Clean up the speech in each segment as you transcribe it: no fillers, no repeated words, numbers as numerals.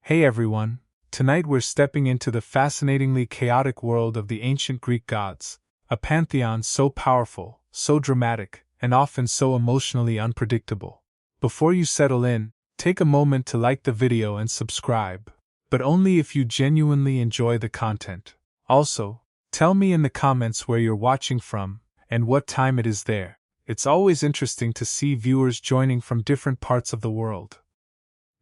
Hey everyone, tonight we're stepping into the fascinatingly chaotic world of the ancient Greek gods, a pantheon so powerful, so dramatic, and often so emotionally unpredictable. Before you settle in, take a moment to like the video and subscribe, but only if you genuinely enjoy the content. Also, tell me in the comments where you're watching from and what time it is there. It's always interesting to see viewers joining from different parts of the world.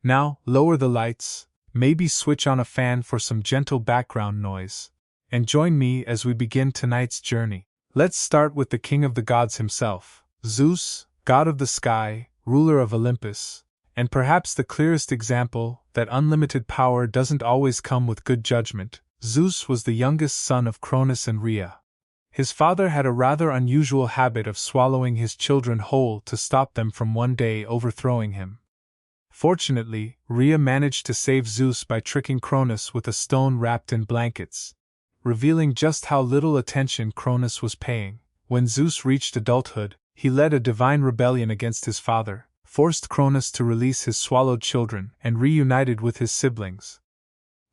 Now, lower the lights, maybe switch on a fan for some gentle background noise, and join me as we begin tonight's journey. Let's start with the king of the gods himself, Zeus, god of the sky, ruler of Olympus, and perhaps the clearest example that unlimited power doesn't always come with good judgment. Zeus was the youngest son of Cronus and Rhea. His father had a rather unusual habit of swallowing his children whole to stop them from one day overthrowing him. Fortunately, Rhea managed to save Zeus by tricking Cronus with a stone wrapped in blankets, revealing just how little attention Cronus was paying. When Zeus reached adulthood, he led a divine rebellion against his father, forced Cronus to release his swallowed children, and reunited with his siblings: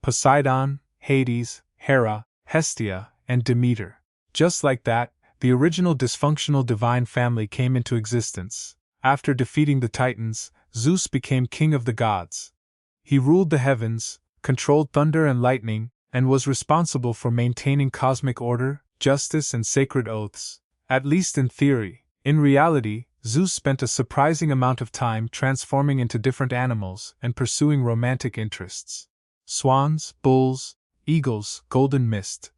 Poseidon, Hades, Hera, Hestia, and Demeter. Just like that, the original dysfunctional divine family came into existence. After defeating the Titans, Zeus became king of the gods. He ruled the heavens, controlled thunder and lightning, and was responsible for maintaining cosmic order, justice, and sacred oaths, at least in theory. In reality, Zeus spent a surprising amount of time transforming into different animals and pursuing romantic interests: swans, bulls, eagles, golden mist.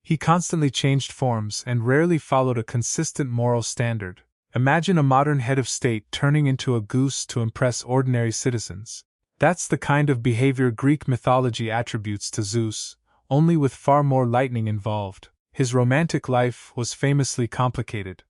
He constantly changed forms and rarely followed a consistent moral standard. Imagine a modern head of state turning into a goose to impress ordinary citizens. That's the kind of behavior Greek mythology attributes to Zeus, only with far more lightning involved. His romantic life was famously complicated.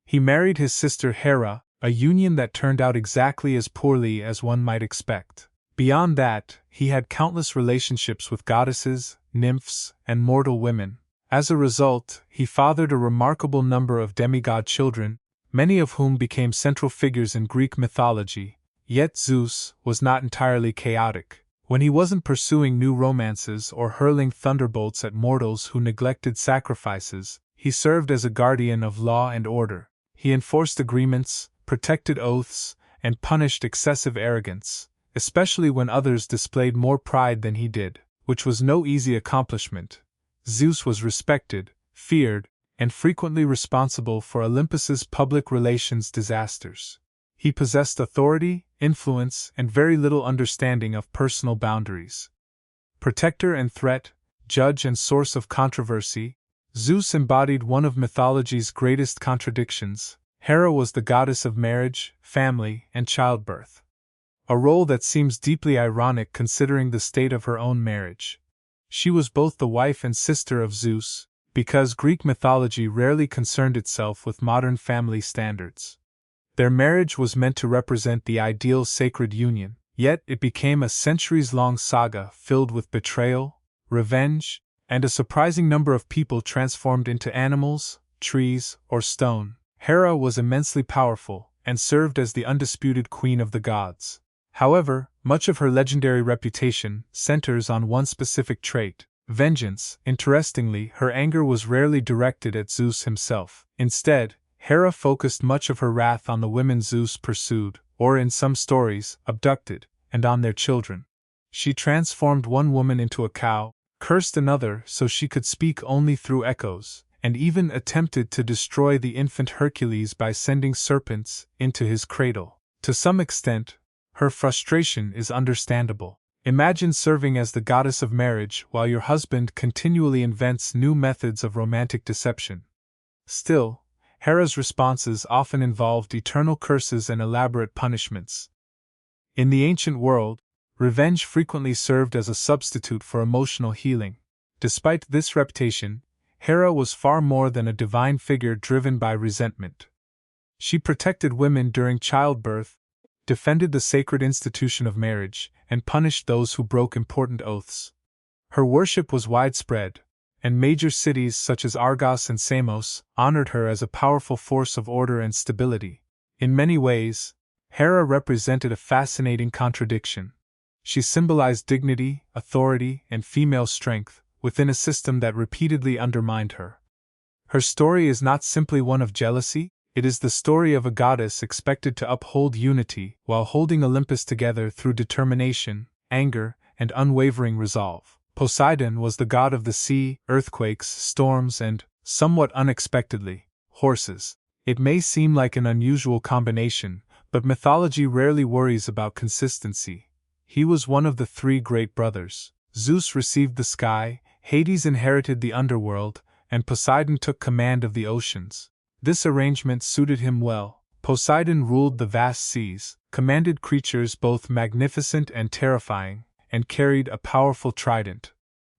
He married his sister Hera, a union that turned out exactly as poorly as one might expect. Beyond that, he had countless relationships with goddesses, nymphs, and mortal women. As a result, he fathered a remarkable number of demigod children, many of whom became central figures in Greek mythology. Yet Zeus was not entirely chaotic. When he wasn't pursuing new romances or hurling thunderbolts at mortals who neglected sacrifices, he served as a guardian of law and order. He enforced agreements, protected oaths, and punished excessive arrogance, especially when others displayed more pride than he did, which was no easy accomplishment. Zeus was respected, feared, and frequently responsible for Olympus's public relations disasters. He possessed authority, influence, and very little understanding of personal boundaries. Protector and threat, judge and source of controversy, Zeus embodied one of mythology's greatest contradictions. Hera was the goddess of marriage, family, and childbirth. A role that seems deeply ironic considering the state of her own marriage. She was both the wife and sister of Zeus, because Greek mythology rarely concerned itself with modern family standards. Their marriage was meant to represent the ideal sacred union, yet it became a centuries-long saga filled with betrayal, revenge, and a surprising number of people transformed into animals, trees, or stone. Hera was immensely powerful and served as the undisputed queen of the gods. However, much of her legendary reputation centers on one specific trait: vengeance. Interestingly, her anger was rarely directed at Zeus himself. Instead, Hera focused much of her wrath on the women Zeus pursued, or in some stories, abducted, and on their children. She transformed one woman into a cow, cursed another so she could speak only through echoes, and even attempted to destroy the infant Hercules by sending serpents into his cradle. To some extent, her frustration is understandable. Imagine serving as the goddess of marriage while your husband continually invents new methods of romantic deception. Still, Hera's responses often involved eternal curses and elaborate punishments. In the ancient world, revenge frequently served as a substitute for emotional healing. Despite this reputation, Hera was far more than a divine figure driven by resentment. She protected women during childbirth, defended the sacred institution of marriage, and punished those who broke important oaths. Her worship was widespread, and major cities such as Argos and Samos honored her as a powerful force of order and stability. In many ways, Hera represented a fascinating contradiction. She symbolized dignity, authority, and female strength within a system that repeatedly undermined her. Her story is not simply one of jealousy, it is the story of a goddess expected to uphold unity while holding Olympus together through determination, anger, and unwavering resolve. Poseidon was the god of the sea, earthquakes, storms, and, somewhat unexpectedly, horses. It may seem like an unusual combination, but mythology rarely worries about consistency. He was one of the three great brothers. Zeus received the sky, Hades inherited the underworld, and Poseidon took command of the oceans. This arrangement suited him well. Poseidon ruled the vast seas, commanded creatures both magnificent and terrifying, and carried a powerful trident.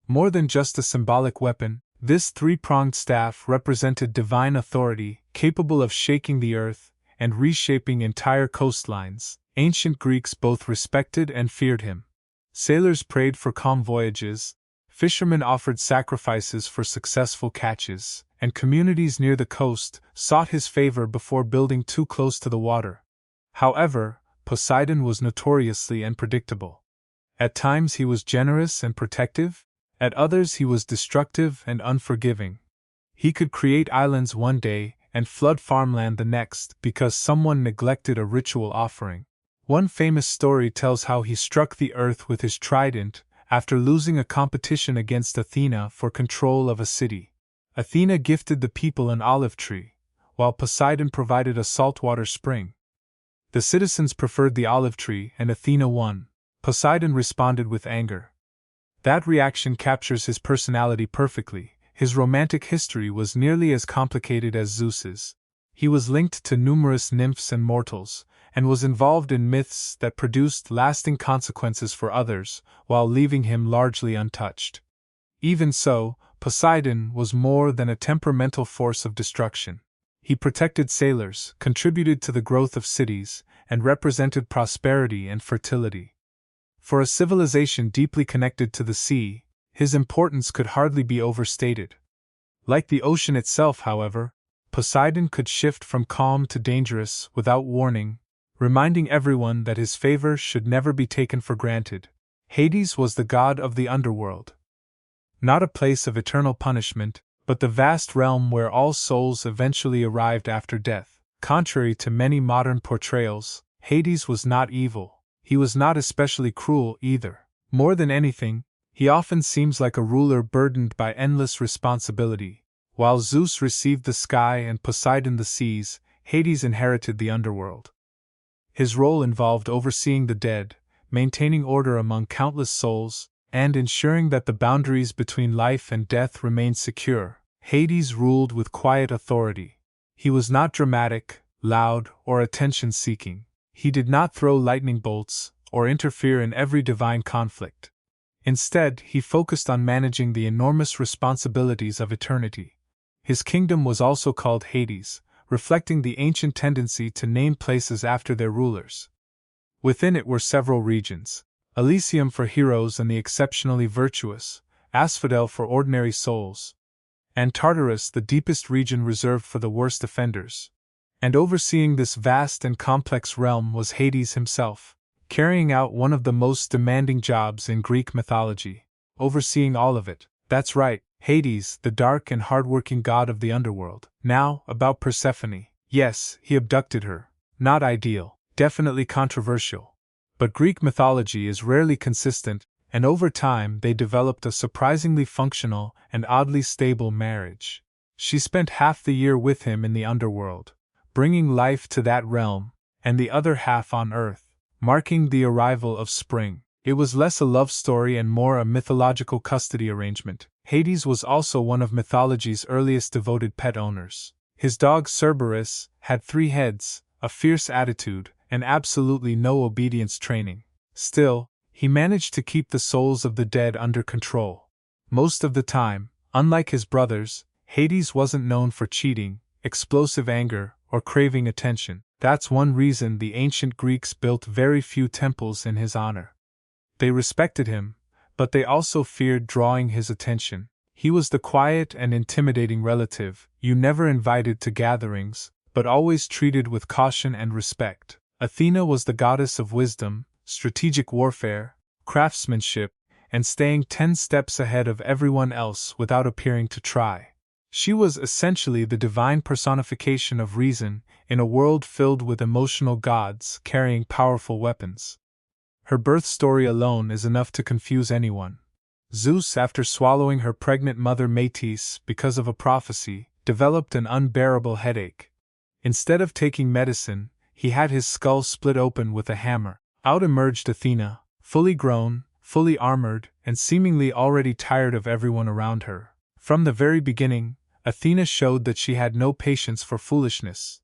More than just a symbolic weapon, this three-pronged staff represented divine authority, capable of shaking the earth and reshaping entire coastlines. Ancient Greeks both respected and feared him. Sailors prayed for calm voyages, fishermen offered sacrifices for successful catches, and communities near the coast sought his favor before building too close to the water. However, Poseidon was notoriously unpredictable. At times he was generous and protective, at others he was destructive and unforgiving. He could create islands one day and flood farmland the next because someone neglected a ritual offering. One famous story tells how he struck the earth with his trident after losing a competition against Athena for control of a city. Athena gifted the people an olive tree, while Poseidon provided a saltwater spring. The citizens preferred the olive tree and Athena won. Poseidon responded with anger. That reaction captures his personality perfectly. His romantic history was nearly as complicated as Zeus's. He was linked to numerous nymphs and mortals, and was involved in myths that produced lasting consequences for others, while leaving him largely untouched. Even so, Poseidon was more than a temperamental force of destruction. He protected sailors, contributed to the growth of cities, and represented prosperity and fertility. For a civilization deeply connected to the sea, his importance could hardly be overstated. Like the ocean itself, however, Poseidon could shift from calm to dangerous without warning, reminding everyone that his favor should never be taken for granted. Hades was the god of the underworld. Not a place of eternal punishment, but the vast realm where all souls eventually arrived after death. Contrary to many modern portrayals, Hades was not evil. He was not especially cruel either. More than anything, he often seems like a ruler burdened by endless responsibility. While Zeus received the sky and Poseidon the seas, Hades inherited the underworld. His role involved overseeing the dead, maintaining order among countless souls, and ensuring that the boundaries between life and death remained secure. Hades ruled with quiet authority. He was not dramatic, loud, or attention-seeking. He did not throw lightning bolts or interfere in every divine conflict. Instead, he focused on managing the enormous responsibilities of eternity. His kingdom was also called Hades, reflecting the ancient tendency to name places after their rulers. Within it were several regions: Elysium for heroes and the exceptionally virtuous, Asphodel for ordinary souls, and Tartarus, the deepest region reserved for the worst offenders. And overseeing this vast and complex realm was Hades himself, carrying out one of the most demanding jobs in Greek mythology, overseeing all of it. That's right, Hades, the dark and hardworking god of the underworld. Now, about Persephone. Yes, he abducted her. Not ideal, definitely controversial. But Greek mythology is rarely consistent, and over time they developed a surprisingly functional and oddly stable marriage. She spent half the year with him in the underworld, bringing life to that realm, and the other half on Earth, marking the arrival of spring. It was less a love story and more a mythological custody arrangement. Hades was also one of mythology's earliest devoted pet owners. His dog Cerberus had 3 heads, a fierce attitude, and absolutely no obedience training. Still, he managed to keep the souls of the dead under control. Most of the time, unlike his brothers, Hades wasn't known for cheating, explosive anger, or craving attention. That's one reason the ancient Greeks built very few temples in his honor. They respected him, but they also feared drawing his attention. He was the quiet and intimidating relative you never invited to gatherings, but always treated with caution and respect. Athena was the goddess of wisdom, strategic warfare, craftsmanship, and staying 10 steps ahead of everyone else without appearing to try. She was essentially the divine personification of reason in a world filled with emotional gods carrying powerful weapons. Her birth story alone is enough to confuse anyone. Zeus, after swallowing her pregnant mother Metis because of a prophecy, developed an unbearable headache. Instead of taking medicine, he had his skull split open with a hammer. Out emerged Athena, fully grown, fully armored, and seemingly already tired of everyone around her. From the very beginning, Athena showed that she had no patience for foolishness.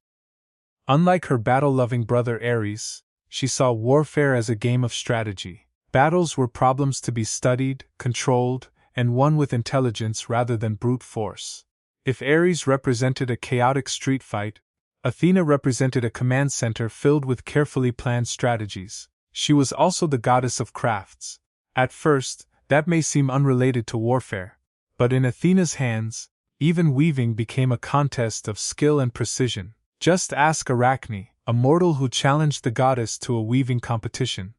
Unlike her battle-loving brother Ares, she saw warfare as a game of strategy. Battles were problems to be studied, controlled, and won with intelligence rather than brute force. If Ares represented a chaotic street fight, Athena represented a command center filled with carefully planned strategies. She was also the goddess of crafts. At first, that may seem unrelated to warfare, but in Athena's hands, even weaving became a contest of skill and precision. Just ask Arachne, a mortal who challenged the goddess to a weaving competition.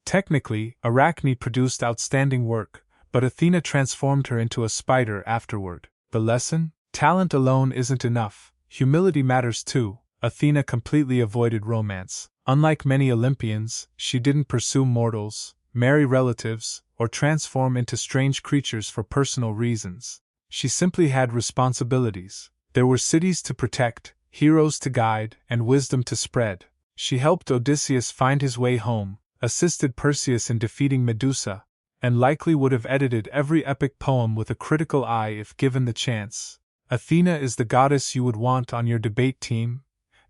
Technically, Arachne produced outstanding work, but Athena transformed her into a spider afterward. The lesson? Talent alone isn't enough. Humility matters too. Athena completely avoided romance. Unlike many Olympians, she didn't pursue mortals, marry relatives, or transform into strange creatures for personal reasons. She simply had responsibilities. There were cities to protect, heroes to guide, and wisdom to spread. She helped Odysseus find his way home, assisted Perseus in defeating Medusa, and likely would have edited every epic poem with a critical eye if given the chance. Athena is the goddess you would want on your debate team,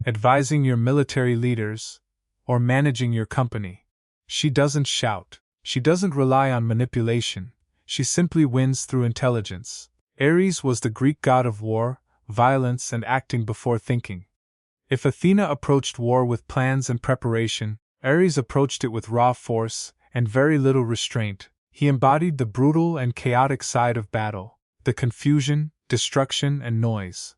advising your military leaders, or managing your company. She doesn't shout. She doesn't rely on manipulation. She simply wins through intelligence. Ares was the Greek god of war, violence, and acting before thinking. If Athena approached war with plans and preparation, Ares approached it with raw force and very little restraint. He embodied the brutal and chaotic side of battle, the confusion, destruction, and noise.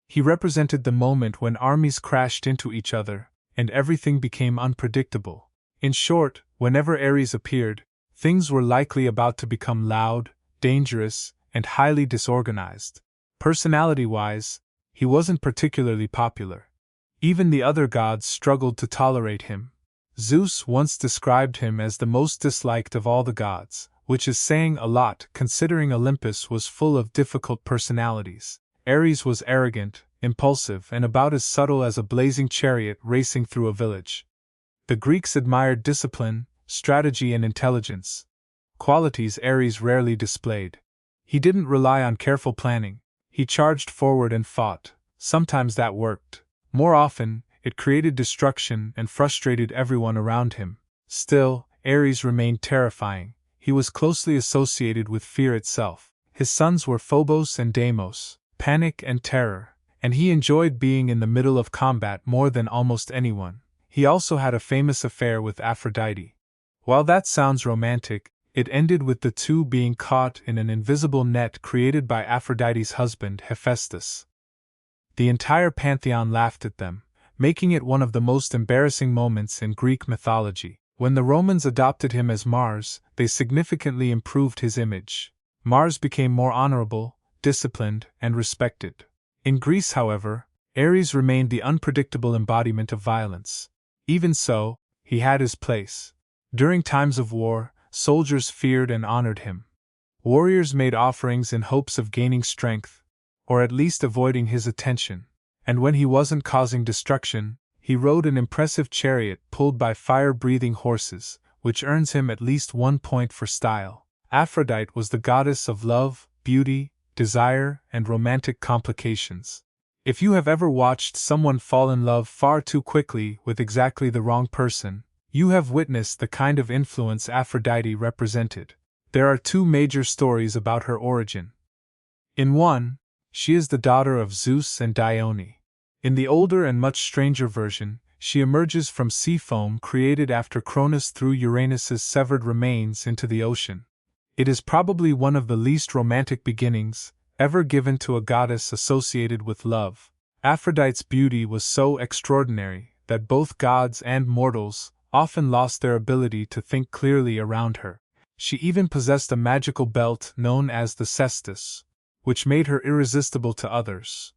He represented the moment when armies crashed into each other, and everything became unpredictable. In short, whenever Ares appeared, things were likely about to become loud, dangerous, and highly disorganized. Personality-wise, he wasn't particularly popular. Even the other gods struggled to tolerate him. Zeus once described him as the most disliked of all the gods, which is saying a lot considering Olympus was full of difficult personalities. Ares was arrogant, impulsive, and about as subtle as a blazing chariot racing through a village. The Greeks admired discipline, strategy, and intelligence, qualities Ares rarely displayed. He didn't rely on careful planning. He charged forward and fought. Sometimes that worked. More often, it created destruction and frustrated everyone around him. Still, Ares remained terrifying. He was closely associated with fear itself. His sons were Phobos and Deimos, panic and terror, and he enjoyed being in the middle of combat more than almost anyone. He also had a famous affair with Aphrodite. While that sounds romantic, it ended with the two being caught in an invisible net created by Aphrodite's husband, Hephaestus. The entire pantheon laughed at them, making it one of the most embarrassing moments in Greek mythology. When the Romans adopted him as Mars, they significantly improved his image. Mars became more honorable, disciplined, and respected. In Greece, however, Ares remained the unpredictable embodiment of violence. Even so, he had his place. During times of war, soldiers feared and honored him. Warriors made offerings in hopes of gaining strength, or at least avoiding his attention. And when he wasn't causing destruction, he rode an impressive chariot pulled by fire-breathing horses, which earns him at least 1 point for style. Aphrodite was the goddess of love, beauty, desire, and romantic complications. If you have ever watched someone fall in love far too quickly with exactly the wrong person, you have witnessed the kind of influence Aphrodite represented. There are 2 major stories about her origin. In one, she is the daughter of Zeus and Dione. In the older and much stranger version, she emerges from sea foam created after Cronus threw Uranus's severed remains into the ocean. It is probably one of the least romantic beginnings ever given to a goddess associated with love. Aphrodite's beauty was so extraordinary that both gods and mortals often lost their ability to think clearly around her. She even possessed a magical belt known as the cestus, which made her irresistible to others,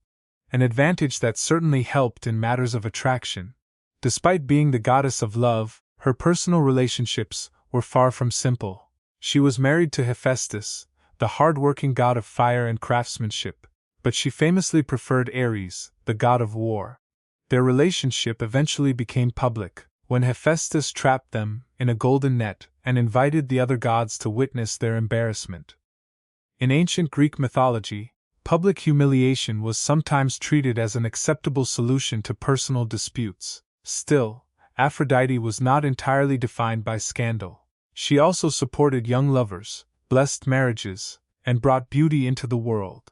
an advantage that certainly helped in matters of attraction. Despite being the goddess of love, her personal relationships were far from simple. She was married to Hephaestus, the hard-working god of fire and craftsmanship, but she famously preferred Ares, the god of war. Their relationship eventually became public when Hephaestus trapped them in a golden net and invited the other gods to witness their embarrassment. In ancient Greek mythology, public humiliation was sometimes treated as an acceptable solution to personal disputes. Still, Aphrodite was not entirely defined by scandal. She also supported young lovers, blessed marriages, and brought beauty into the world.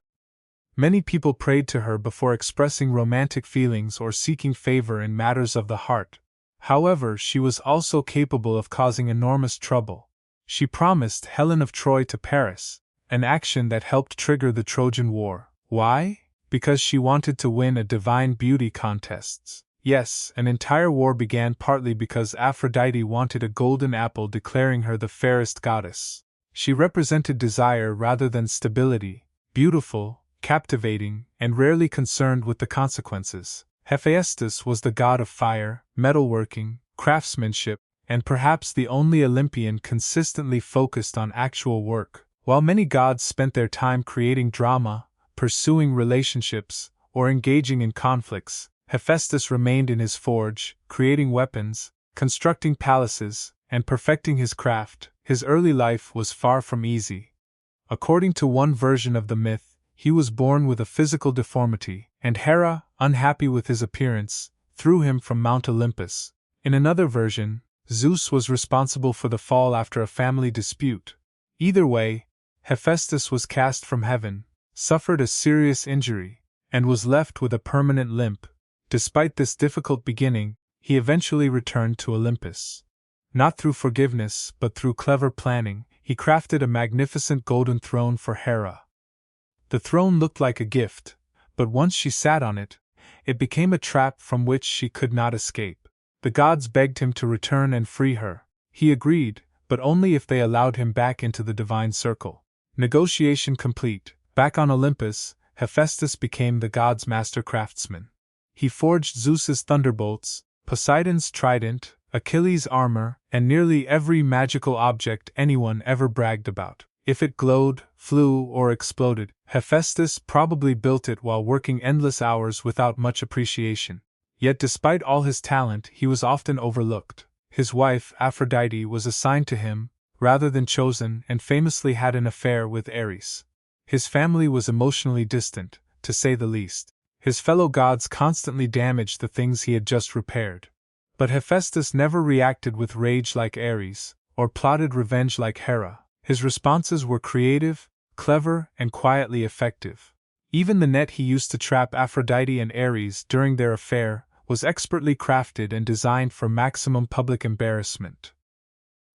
Many people prayed to her before expressing romantic feelings or seeking favor in matters of the heart. However, she was also capable of causing enormous trouble. She promised Helen of Troy to Paris, an action that helped trigger the Trojan War. Why? Because she wanted to win a divine beauty contest. Yes, an entire war began partly because Aphrodite wanted a golden apple declaring her the fairest goddess. She represented desire rather than stability, beautiful, captivating, and rarely concerned with the consequences. Hephaestus was the god of fire, metalworking, craftsmanship, and perhaps the only Olympian consistently focused on actual work. While many gods spent their time creating drama, pursuing relationships, or engaging in conflicts, Hephaestus remained in his forge, creating weapons, constructing palaces, and perfecting his craft. His early life was far from easy. According to one version of the myth, he was born with a physical deformity, and Hera, unhappy with his appearance, threw him from Mount Olympus. In another version, Zeus was responsible for the fall after a family dispute. Either way, Hephaestus was cast from heaven, suffered a serious injury, and was left with a permanent limp. Despite this difficult beginning, he eventually returned to Olympus. Not through forgiveness, but through clever planning, he crafted a magnificent golden throne for Hera. The throne looked like a gift, but once she sat on it, it became a trap from which she could not escape. The gods begged him to return and free her. He agreed, but only if they allowed him back into the divine circle. Negotiation complete, back on Olympus, Hephaestus became the god's master craftsman. He forged Zeus's thunderbolts, Poseidon's trident, Achilles' armor, and nearly every magical object anyone ever bragged about. If it glowed, flew, or exploded, Hephaestus probably built it while working endless hours without much appreciation. Yet despite all his talent, he was often overlooked. His wife, Aphrodite, was assigned to him, rather than chosen, and famously had an affair with Ares. His family was emotionally distant, to say the least. His fellow gods constantly damaged the things he had just repaired. But Hephaestus never reacted with rage like Ares, or plotted revenge like Hera. His responses were creative, clever, and quietly effective. Even the net he used to trap Aphrodite and Ares during their affair was expertly crafted and designed for maximum public embarrassment.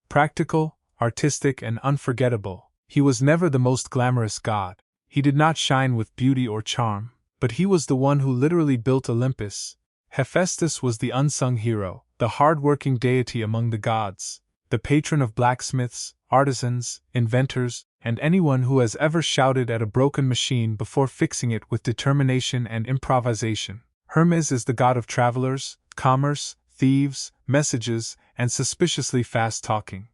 Practical, artistic, and unforgettable, he was never the most glamorous god. He did not shine with beauty or charm, but he was the one who literally built Olympus. Hephaestus was the unsung hero, the hard-working deity among the gods, the patron of blacksmiths, artisans, inventors, and anyone who has ever shouted at a broken machine before fixing it with determination and improvisation. Hermes is the god of travelers, commerce, thieves, messages, and suspiciously fast talking.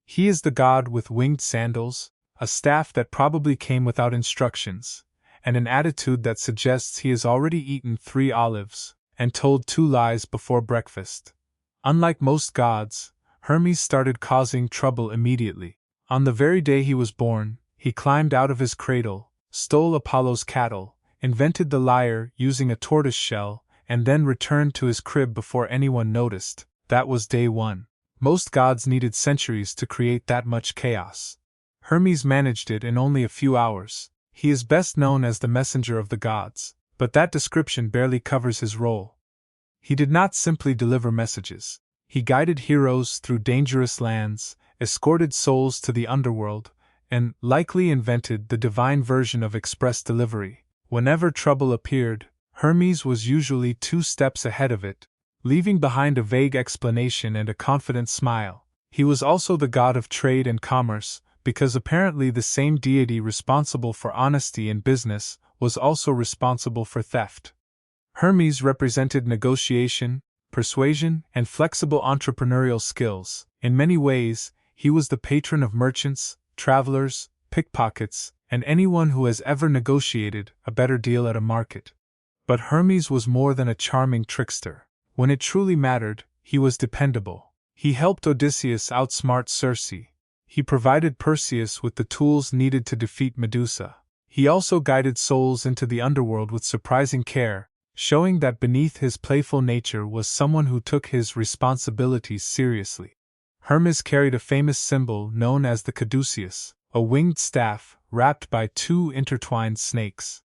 He is the god with winged sandals, a staff that probably came without instructions, and an attitude that suggests he has already eaten 3 olives and told 2 lies before breakfast. Unlike most gods, Hermes started causing trouble immediately. On the very day he was born, he climbed out of his cradle, stole Apollo's cattle, invented the lyre using a tortoise shell, and then returned to his crib before anyone noticed. That was day 1. Most gods needed centuries to create that much chaos. Hermes managed it in only a few hours. He is best known as the messenger of the gods, but that description barely covers his role. He did not simply deliver messages. He guided heroes through dangerous lands, escorted souls to the underworld, and likely invented the divine version of express delivery. Whenever trouble appeared, Hermes was usually 2 steps ahead of it, leaving behind a vague explanation and a confident smile. He was also the god of trade and commerce, because apparently the same deity responsible for honesty in business was also responsible for theft. Hermes represented negotiation, persuasion, and flexible entrepreneurial skills. In many ways, he was the patron of merchants, travelers, pickpockets, and anyone who has ever negotiated a better deal at a market. But Hermes was more than a charming trickster. When it truly mattered, he was dependable. He helped Odysseus outsmart Circe. He provided Perseus with the tools needed to defeat Medusa. He also guided souls into the underworld with surprising care, showing that beneath his playful nature was someone who took his responsibilities seriously. Hermes carried a famous symbol known as the caduceus, a winged staff wrapped by two intertwined snakes.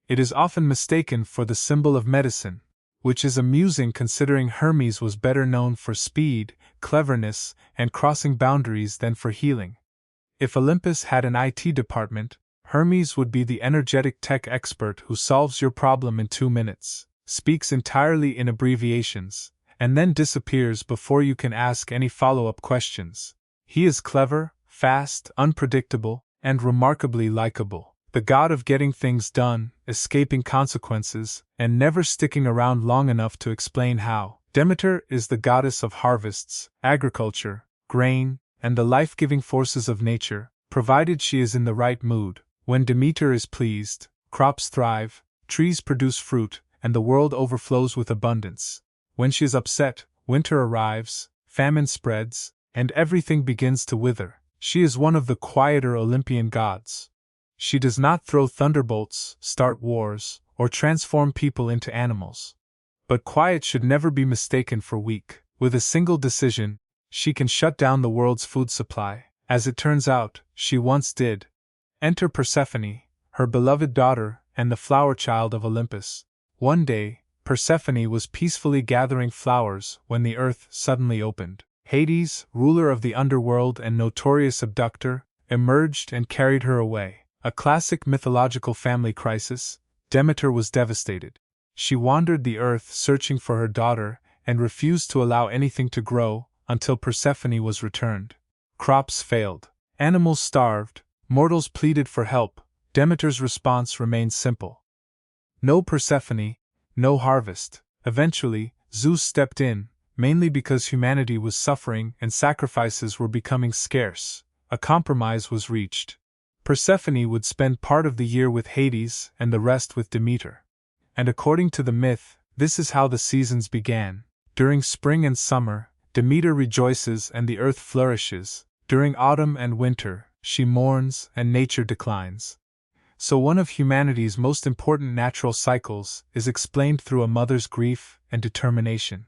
It is often mistaken for the symbol of medicine, which is amusing considering Hermes was better known for speed, cleverness, and crossing boundaries than for healing. If Olympus had an IT department, Hermes would be the energetic tech expert who solves your problem in 2 minutes, speaks entirely in abbreviations, and then disappears before you can ask any follow-up questions. He is clever, fast, unpredictable, and remarkably likable. The god of getting things done, escaping consequences, and never sticking around long enough to explain how. Demeter is the goddess of harvests, agriculture, grain, and the life-giving forces of nature, provided she is in the right mood. When Demeter is pleased, crops thrive, trees produce fruit, and the world overflows with abundance. When she is upset, winter arrives, famine spreads, and everything begins to wither. She is one of the quieter Olympian gods. She does not throw thunderbolts, start wars, or transform people into animals. But quiet should never be mistaken for weak. With a single decision, she can shut down the world's food supply. As it turns out, she once did. Enter Persephone, her beloved daughter, and the flower child of Olympus. One day, Persephone was peacefully gathering flowers when the earth suddenly opened. Hades, ruler of the underworld and notorious abductor, emerged and carried her away. A classic mythological family crisis. Demeter was devastated. She wandered the earth searching for her daughter and refused to allow anything to grow until Persephone was returned. Crops failed. Animals starved. Mortals pleaded for help. Demeter's response remained simple. No Persephone, no harvest. Eventually, Zeus stepped in, mainly because humanity was suffering and sacrifices were becoming scarce. A compromise was reached. Persephone would spend part of the year with Hades and the rest with Demeter. And according to the myth, this is how the seasons began. During spring and summer, Demeter rejoices and the earth flourishes. During autumn and winter, she mourns and nature declines. So one of humanity's most important natural cycles is explained through a mother's grief and determination.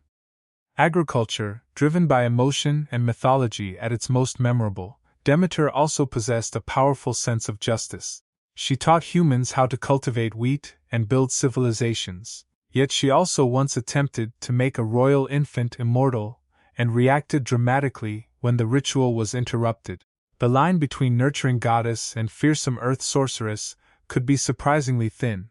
Agriculture, driven by emotion and mythology at its most memorable, Demeter also possessed a powerful sense of justice. She taught humans how to cultivate wheat and build civilizations. Yet she also once attempted to make a royal infant immortal and reacted dramatically when the ritual was interrupted. The line between nurturing goddess and fearsome earth sorceress could be surprisingly thin.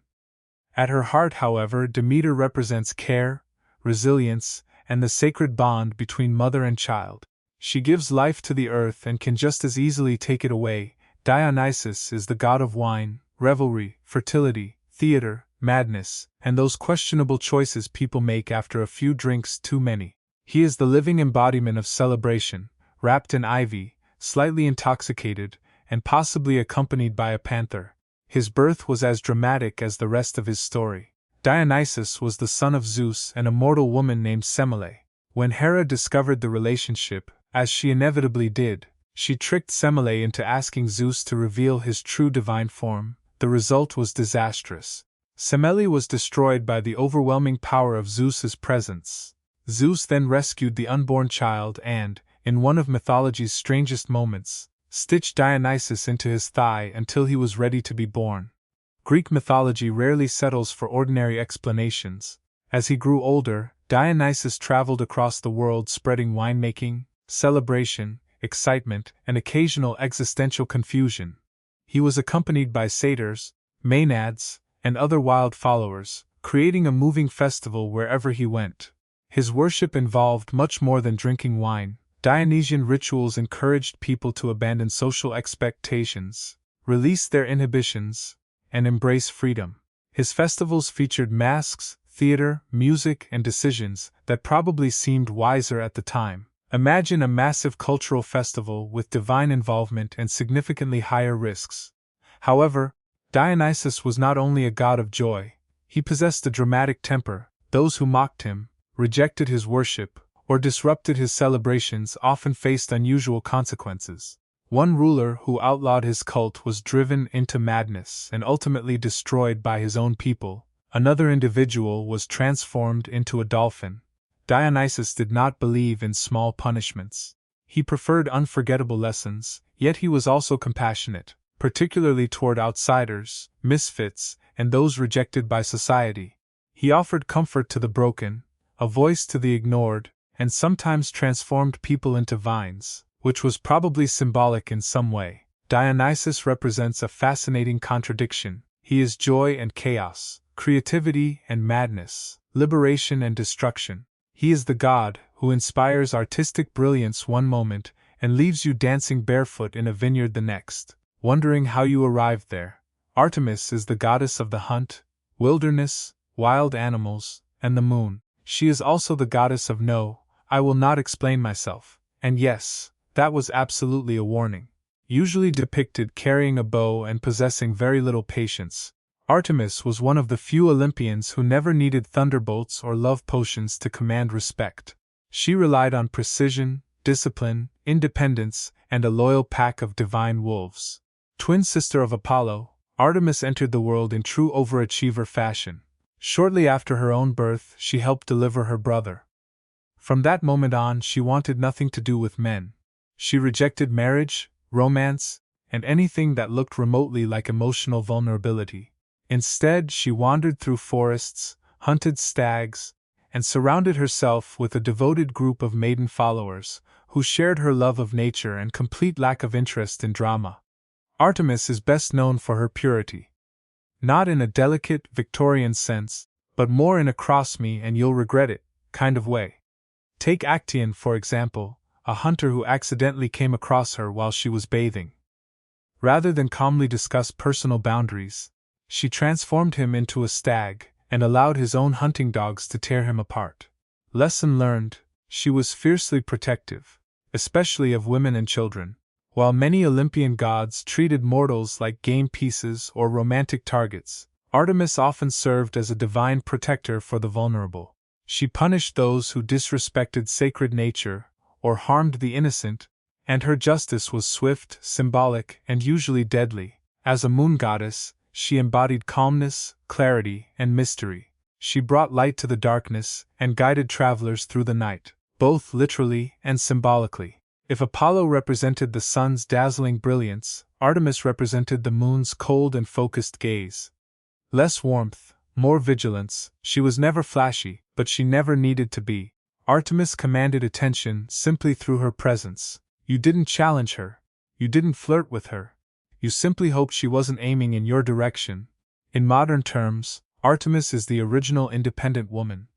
At her heart, however, Demeter represents care, resilience, and the sacred bond between mother and child. She gives life to the earth and can just as easily take it away. Dionysus is the god of wine, revelry, fertility, theater, madness, and those questionable choices people make after a few drinks too many. He is the living embodiment of celebration, wrapped in ivy, slightly intoxicated, and possibly accompanied by a panther. His birth was as dramatic as the rest of his story. Dionysus was the son of Zeus and a mortal woman named Semele. When Hera discovered the relationship, as she inevitably did, she tricked Semele into asking Zeus to reveal his true divine form. The result was disastrous. Semele was destroyed by the overwhelming power of Zeus's presence. Zeus then rescued the unborn child and, in one of mythology's strangest moments, stitched Dionysus into his thigh until he was ready to be born. Greek mythology rarely settles for ordinary explanations. As he grew older, Dionysus traveled across the world spreading winemaking, celebration, excitement, and occasional existential confusion. He was accompanied by satyrs, maenads, and other wild followers, creating a moving festival wherever he went. His worship involved much more than drinking wine. Dionysian rituals encouraged people to abandon social expectations, release their inhibitions, and embrace freedom. His festivals featured masks, theater, music, and decisions that probably seemed wiser at the time. Imagine a massive cultural festival with divine involvement and significantly higher risks. However, Dionysus was not only a god of joy, he possessed a dramatic temper. Those who mocked him, rejected his worship, or disrupted his celebrations often faced unusual consequences. One ruler who outlawed his cult was driven into madness and ultimately destroyed by his own people. Another individual was transformed into a dolphin. Dionysus did not believe in small punishments. He preferred unforgettable lessons, yet he was also compassionate, particularly toward outsiders, misfits, and those rejected by society. He offered comfort to the broken, a voice to the ignored, and sometimes transformed people into vines, which was probably symbolic in some way. Dionysus represents a fascinating contradiction. He is joy and chaos, creativity and madness, liberation and destruction. He is the god who inspires artistic brilliance one moment and leaves you dancing barefoot in a vineyard the next, wondering how you arrived there. Artemis is the goddess of the hunt, wilderness, wild animals, and the moon. She is also the goddess of no, I will not explain myself. And yes, that was absolutely a warning. Usually depicted carrying a bow and possessing very little patience, Artemis was one of the few Olympians who never needed thunderbolts or love potions to command respect. She relied on precision, discipline, independence, and a loyal pack of divine wolves. Twin sister of Apollo, Artemis entered the world in true overachiever fashion. Shortly after her own birth, she helped deliver her brother. From that moment on, she wanted nothing to do with men. She rejected marriage, romance, and anything that looked remotely like emotional vulnerability. Instead, she wandered through forests, hunted stags, and surrounded herself with a devoted group of maiden followers who shared her love of nature and complete lack of interest in drama. Artemis is best known for her purity. Not in a delicate, Victorian sense, but more in a cross me and you'll regret it kind of way. Take Actaeon, for example, a hunter who accidentally came across her while she was bathing. Rather than calmly discuss personal boundaries, she transformed him into a stag and allowed his own hunting dogs to tear him apart. Lesson learned: she was fiercely protective, especially of women and children. While many Olympian gods treated mortals like game pieces or romantic targets, Artemis often served as a divine protector for the vulnerable. She punished those who disrespected sacred nature or harmed the innocent, and her justice was swift, symbolic, and usually deadly. As a moon goddess, she embodied calmness, clarity, and mystery. She brought light to the darkness and guided travelers through the night, both literally and symbolically. If Apollo represented the sun's dazzling brilliance, Artemis represented the moon's cold and focused gaze. Less warmth, more vigilance. She was never flashy, but she never needed to be. Artemis commanded attention simply through her presence. You didn't challenge her. You didn't flirt with her. You simply hoped she wasn't aiming in your direction. In modern terms, Artemis is the original independent woman.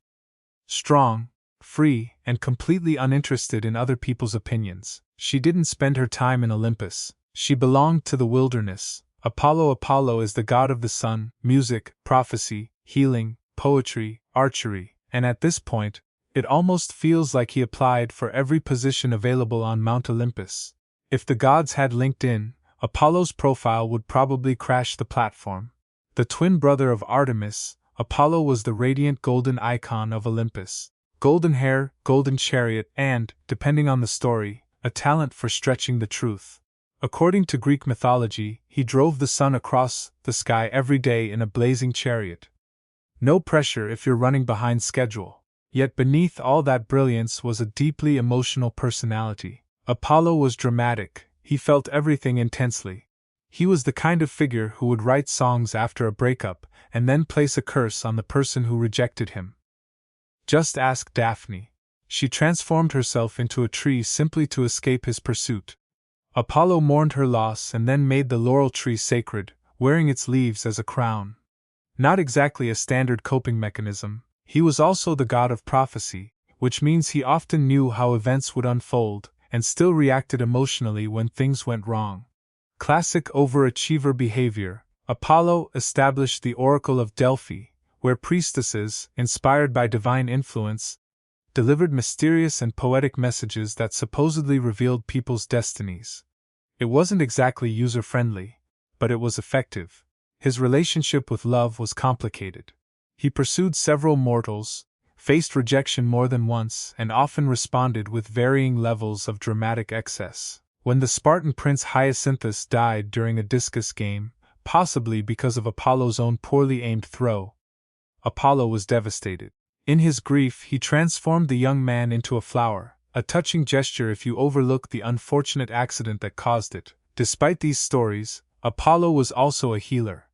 Strong, free, and completely uninterested in other people's opinions. She didn't spend her time in Olympus. She belonged to the wilderness. Apollo is the god of the sun, music, prophecy, healing, poetry, archery, and at this point, it almost feels like he applied for every position available on Mount Olympus. If the gods had LinkedIn, Apollo's profile would probably crash the platform. The twin brother of Artemis, Apollo was the radiant golden icon of Olympus. Golden hair, golden chariot, and, depending on the story, a talent for stretching the truth. According to Greek mythology, he drove the sun across the sky every day in a blazing chariot. No pressure if you're running behind schedule. Yet beneath all that brilliance was a deeply emotional personality. Apollo was dramatic. He felt everything intensely. He was the kind of figure who would write songs after a breakup and then place a curse on the person who rejected him. Just ask Daphne. She transformed herself into a tree simply to escape his pursuit. Apollo mourned her loss and then made the laurel tree sacred, wearing its leaves as a crown. Not exactly a standard coping mechanism, he was also the god of prophecy, which means he often knew how events would unfold and still reacted emotionally when things went wrong. Classic overachiever behavior. Apollo established the Oracle of Delphi, where priestesses, inspired by divine influence, delivered mysterious and poetic messages that supposedly revealed people's destinies. It wasn't exactly user-friendly, but it was effective. His relationship with love was complicated. He pursued several mortals, faced rejection more than once, and often responded with varying levels of dramatic excess. When the Spartan prince Hyacinthus died during a discus game, possibly because of Apollo's own poorly aimed throw, Apollo was devastated. In his grief, he transformed the young man into a flower, a touching gesture if you overlook the unfortunate accident that caused it. Despite these stories, Apollo was also a healer.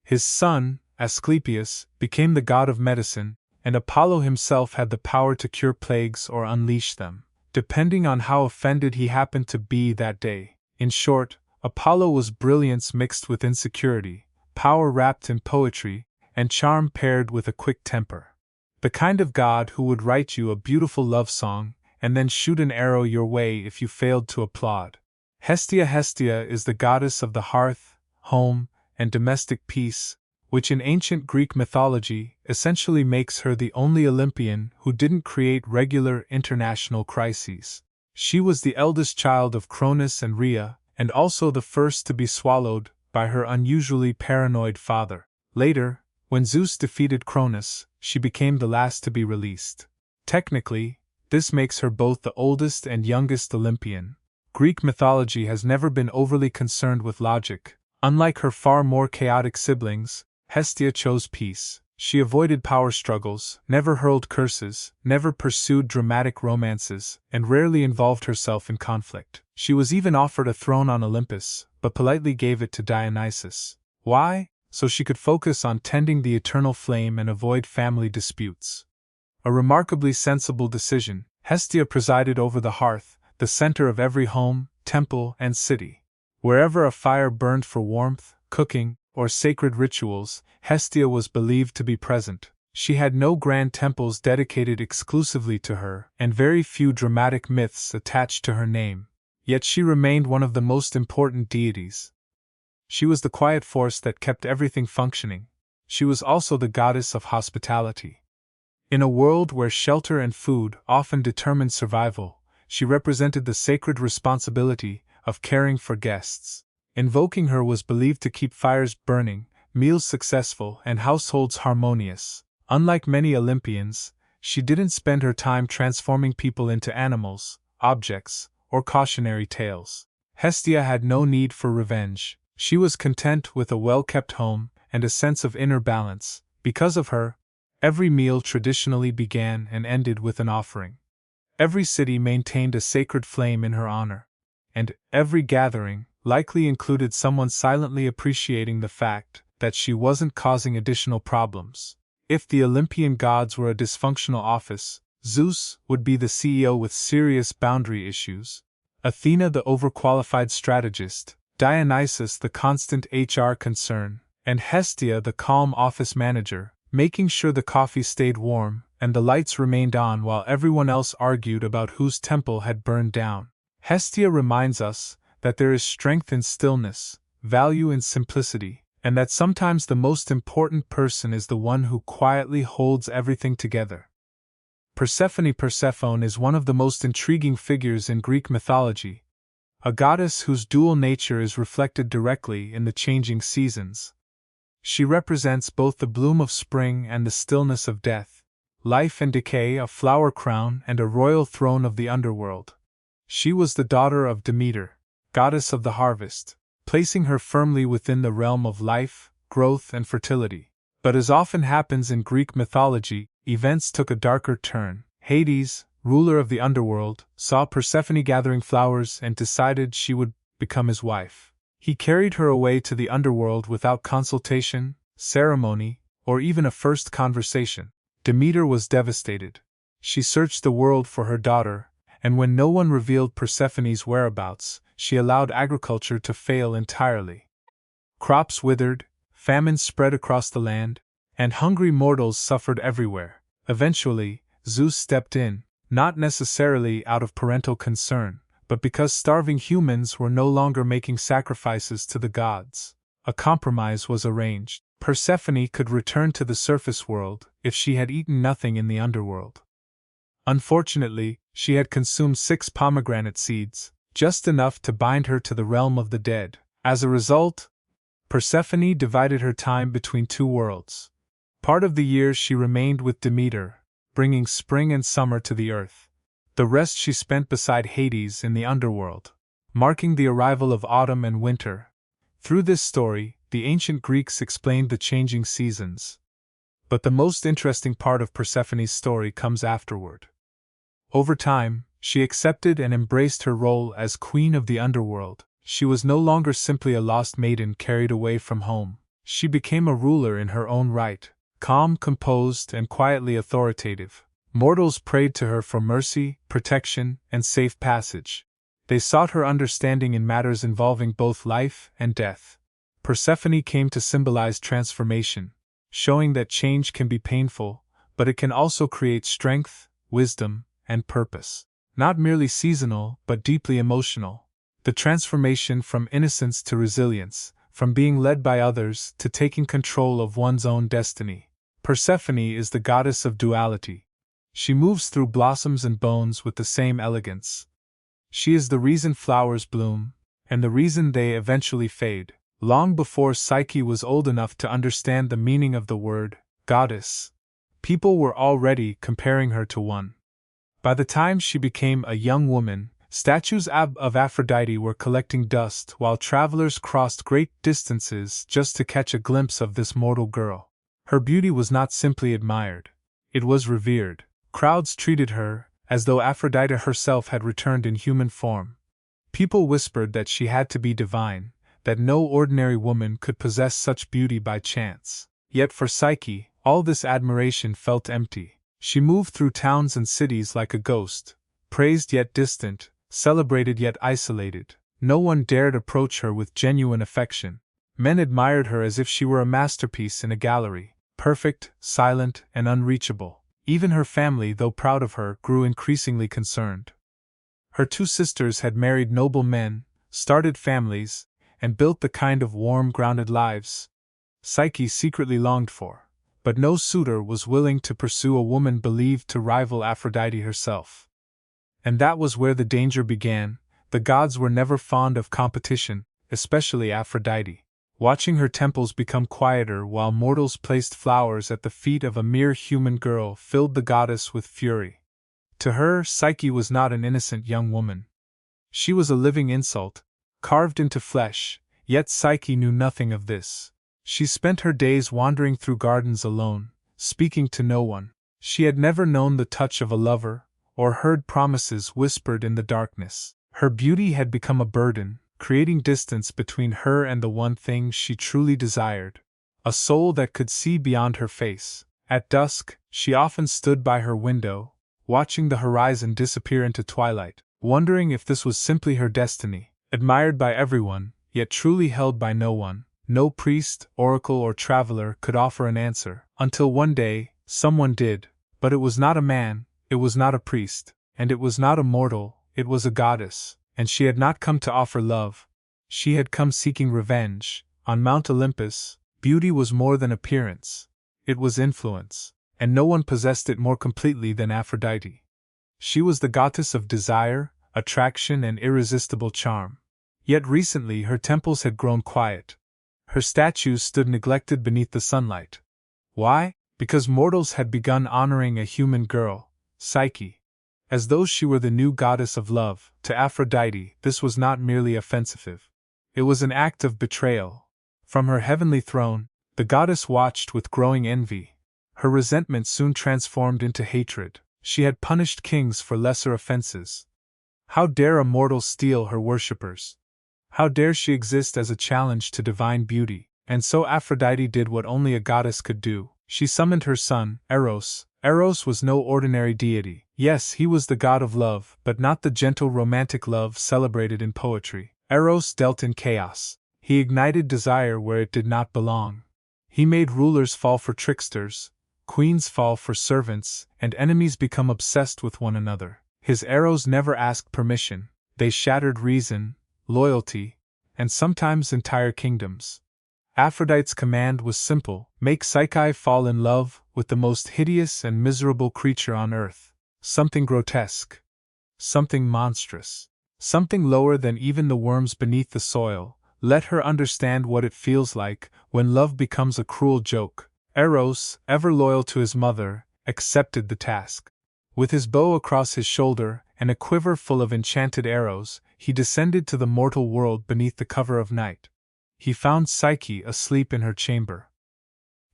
His son, Asclepius, became the god of medicine, and Apollo himself had the power to cure plagues or unleash them, depending on how offended he happened to be that day. In short, Apollo was brilliance mixed with insecurity, power wrapped in poetry, and charm paired with a quick temper. The kind of god who would write you a beautiful love song and then shoot an arrow your way if you failed to applaud. Hestia is the goddess of the hearth, home, and domestic peace, which in ancient Greek mythology essentially makes her the only Olympian who didn't create regular international crises. She was the eldest child of Cronus and Rhea, and also the first to be swallowed by her unusually paranoid father. Later, when Zeus defeated Cronus, she became the last to be released. Technically, this makes her both the oldest and youngest Olympian. Greek mythology has never been overly concerned with logic. Unlike her far more chaotic siblings, Hestia chose peace. She avoided power struggles, never hurled curses, never pursued dramatic romances, and rarely involved herself in conflict. She was even offered a throne on Olympus, but politely gave it to Dionysus. Why? So she could focus on tending the eternal flame and avoid family disputes. A remarkably sensible decision. Hestia presided over the hearth, the center of every home, temple, and city. Wherever a fire burned for warmth, cooking, or sacred rituals, Hestia was believed to be present. She had no grand temples dedicated exclusively to her, and very few dramatic myths attached to her name. Yet she remained one of the most important deities. She was the quiet force that kept everything functioning. She was also the goddess of hospitality. In a world where shelter and food often determined survival, she represented the sacred responsibility of caring for guests. Invoking her was believed to keep fires burning, meals successful, and households harmonious. Unlike many Olympians, she didn't spend her time transforming people into animals, objects, or cautionary tales. Hestia had no need for revenge. She was content with a well-kept home and a sense of inner balance. Because of her, every meal traditionally began and ended with an offering. Every city maintained a sacred flame in her honor. And every gathering likely included someone silently appreciating the fact that she wasn't causing additional problems. If the Olympian gods were a dysfunctional office, Zeus would be the CEO with serious boundary issues, Athena the overqualified strategist, Dionysus the constant HR concern, and Hestia the calm office manager, making sure the coffee stayed warm and the lights remained on while everyone else argued about whose temple had burned down. Hestia reminds us that there is strength in stillness, value in simplicity, and that sometimes the most important person is the one who quietly holds everything together. Persephone is one of the most intriguing figures in Greek mythology, a goddess whose dual nature is reflected directly in the changing seasons. She represents both the bloom of spring and the stillness of death, life and decay, a flower crown and a royal throne of the underworld. She was the daughter of Demeter, goddess of the harvest, placing her firmly within the realm of life, growth, and fertility. But as often happens in Greek mythology, events took a darker turn. Hades, ruler of the underworld, saw Persephone gathering flowers and decided she would become his wife. He carried her away to the underworld without consultation, ceremony, or even a first conversation. Demeter was devastated. She searched the world for her daughter, and when no one revealed Persephone's whereabouts, she allowed agriculture to fail entirely. Crops withered, famine spread across the land, and hungry mortals suffered everywhere. Eventually, Zeus stepped in, not necessarily out of parental concern, but because starving humans were no longer making sacrifices to the gods. A compromise was arranged. Persephone could return to the surface world if she had eaten nothing in the underworld. Unfortunately, she had consumed 6 pomegranate seeds, just enough to bind her to the realm of the dead. As a result, Persephone divided her time between 2 worlds. Part of the year she remained with Demeter, bringing spring and summer to the earth. The rest she spent beside Hades in the underworld, marking the arrival of autumn and winter. Through this story, the ancient Greeks explained the changing seasons. But the most interesting part of Persephone's story comes afterward. Over time, she accepted and embraced her role as queen of the underworld. She was no longer simply a lost maiden carried away from home. She became a ruler in her own right, calm, composed, and quietly authoritative. Mortals prayed to her for mercy, protection, and safe passage. They sought her understanding in matters involving both life and death. Persephone came to symbolize transformation, showing that change can be painful, but it can also create strength, wisdom, and purpose. Not merely seasonal, but deeply emotional. The transformation from innocence to resilience, from being led by others to taking control of one's own destiny. Persephone is the goddess of duality. She moves through blossoms and bones with the same elegance. She is the reason flowers bloom, and the reason they eventually fade. Long before Psyche was old enough to understand the meaning of the word goddess, people were already comparing her to one. By the time she became a young woman, statues of Aphrodite were collecting dust while travelers crossed great distances just to catch a glimpse of this mortal girl. Her beauty was not simply admired, it was revered. Crowds treated her as though Aphrodite herself had returned in human form. People whispered that she had to be divine, that no ordinary woman could possess such beauty by chance. Yet for Psyche, all this admiration felt empty. She moved through towns and cities like a ghost, praised yet distant, celebrated yet isolated. No one dared approach her with genuine affection. Men admired her as if she were a masterpiece in a gallery, perfect, silent, and unreachable. Even her family, though proud of her, grew increasingly concerned. Her 2 sisters had married noble men, started families, and built the kind of warm, grounded lives Psyche secretly longed for. But no suitor was willing to pursue a woman believed to rival Aphrodite herself. And that was where the danger began. The gods were never fond of competition, especially Aphrodite. Watching her temples become quieter while mortals placed flowers at the feet of a mere human girl filled the goddess with fury. To her, Psyche was not an innocent young woman. She was a living insult, carved into flesh, yet Psyche knew nothing of this. She spent her days wandering through gardens alone, speaking to no one. She had never known the touch of a lover, or heard promises whispered in the darkness. Her beauty had become a burden, creating distance between her and the one thing she truly desired, a soul that could see beyond her face. At dusk, she often stood by her window, watching the horizon disappear into twilight, wondering if this was simply her destiny, admired by everyone, yet truly held by no one. No priest, oracle, or traveler could offer an answer, until one day, someone did, but it was not a man, it was not a priest, and it was not a mortal, it was a goddess, and she had not come to offer love. She had come seeking revenge. On Mount Olympus, beauty was more than appearance, it was influence, and no one possessed it more completely than Aphrodite. She was the goddess of desire, attraction, and irresistible charm. Yet recently her temples had grown quiet. Her statues stood neglected beneath the sunlight. Why? Because mortals had begun honoring a human girl, Psyche, as though she were the new goddess of love. To Aphrodite, this was not merely offensive. It was an act of betrayal. From her heavenly throne, the goddess watched with growing envy. Her resentment soon transformed into hatred. She had punished kings for lesser offenses. How dare a mortal steal her worshippers? How dare she exist as a challenge to divine beauty? And so Aphrodite did what only a goddess could do. She summoned her son, Eros. Eros was no ordinary deity. Yes, he was the god of love, but not the gentle romantic love celebrated in poetry. Eros dealt in chaos. He ignited desire where it did not belong. He made rulers fall for tricksters, Queens fall for servants, and enemies become obsessed with one another. His arrows never asked permission, they shattered reason, loyalty, and sometimes entire kingdoms. Aphrodite's command was simple: make Psyche fall in love with the most hideous and miserable creature on earth. Something grotesque. Something monstrous. Something lower than even the worms beneath the soil. Let her understand what it feels like when love becomes a cruel joke. Eros, ever loyal to his mother, accepted the task. With his bow across his shoulder and a quiver full of enchanted arrows, he descended to the mortal world beneath the cover of night. He found Psyche asleep in her chamber.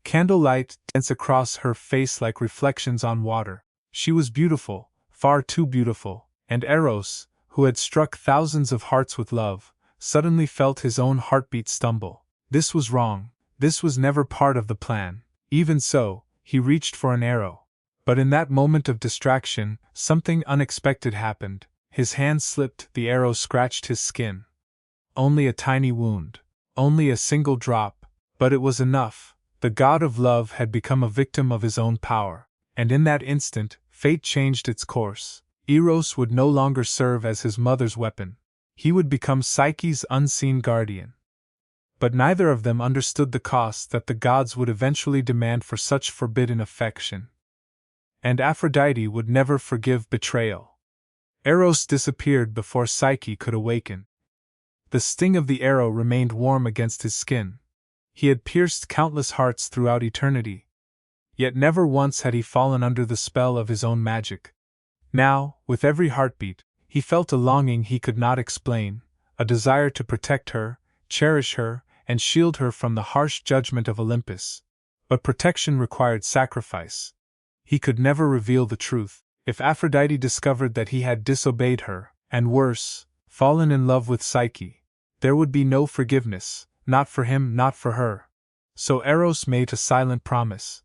Candlelight danced across her face like reflections on water. She was beautiful, far too beautiful, and Eros, who had struck thousands of hearts with love, suddenly felt his own heartbeat stumble. This was wrong. This was never part of the plan. Even so, he reached for an arrow. But in that moment of distraction, something unexpected happened. His hand slipped, the arrow scratched his skin. Only a tiny wound. Only a single drop, but it was enough. The god of love had become a victim of his own power. And in that instant, fate changed its course. Eros would no longer serve as his mother's weapon. He would become Psyche's unseen guardian. But neither of them understood the cost that the gods would eventually demand for such forbidden affection. And Aphrodite would never forgive betrayal. Eros disappeared before Psyche could awaken. The sting of the arrow remained warm against his skin. He had pierced countless hearts throughout eternity. Yet never once had he fallen under the spell of his own magic. Now, with every heartbeat, he felt a longing he could not explain, a desire to protect her, cherish her, and shield her from the harsh judgment of Olympus. But protection required sacrifice. He could never reveal the truth. If Aphrodite discovered that he had disobeyed her, and worse, fallen in love with Psyche, there would be no forgiveness, not for him, not for her. So Eros made a silent promise.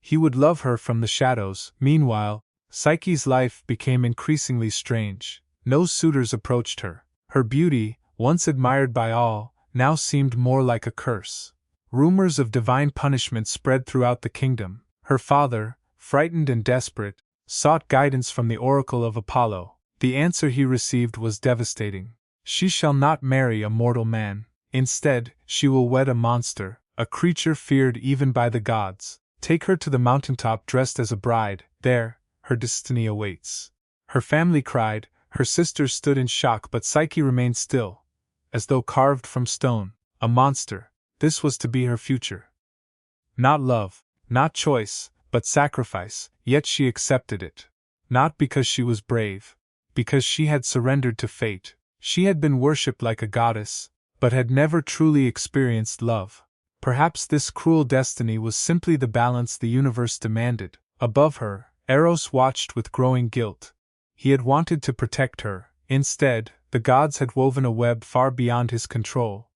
He would love her from the shadows. Meanwhile, Psyche's life became increasingly strange. No suitors approached her. Her beauty, once admired by all, now seemed more like a curse. Rumors of divine punishment spread throughout the kingdom. Her father, frightened and desperate, sought guidance from the oracle of Apollo. The answer he received was devastating. She shall not marry a mortal man. Instead, she will wed a monster, a creature feared even by the gods. Take her to the mountaintop dressed as a bride. There, her destiny awaits. Her family cried, her sisters stood in shock, but Psyche remained still, as though carved from stone. A monster, this was to be her future. Not love, not choice, but sacrifice, yet she accepted it. Not because she was brave, because she had surrendered to fate. She had been worshipped like a goddess, but had never truly experienced love. Perhaps this cruel destiny was simply the balance the universe demanded. Above her, Eros watched with growing guilt. He had wanted to protect her. Instead, the gods had woven a web far beyond his control.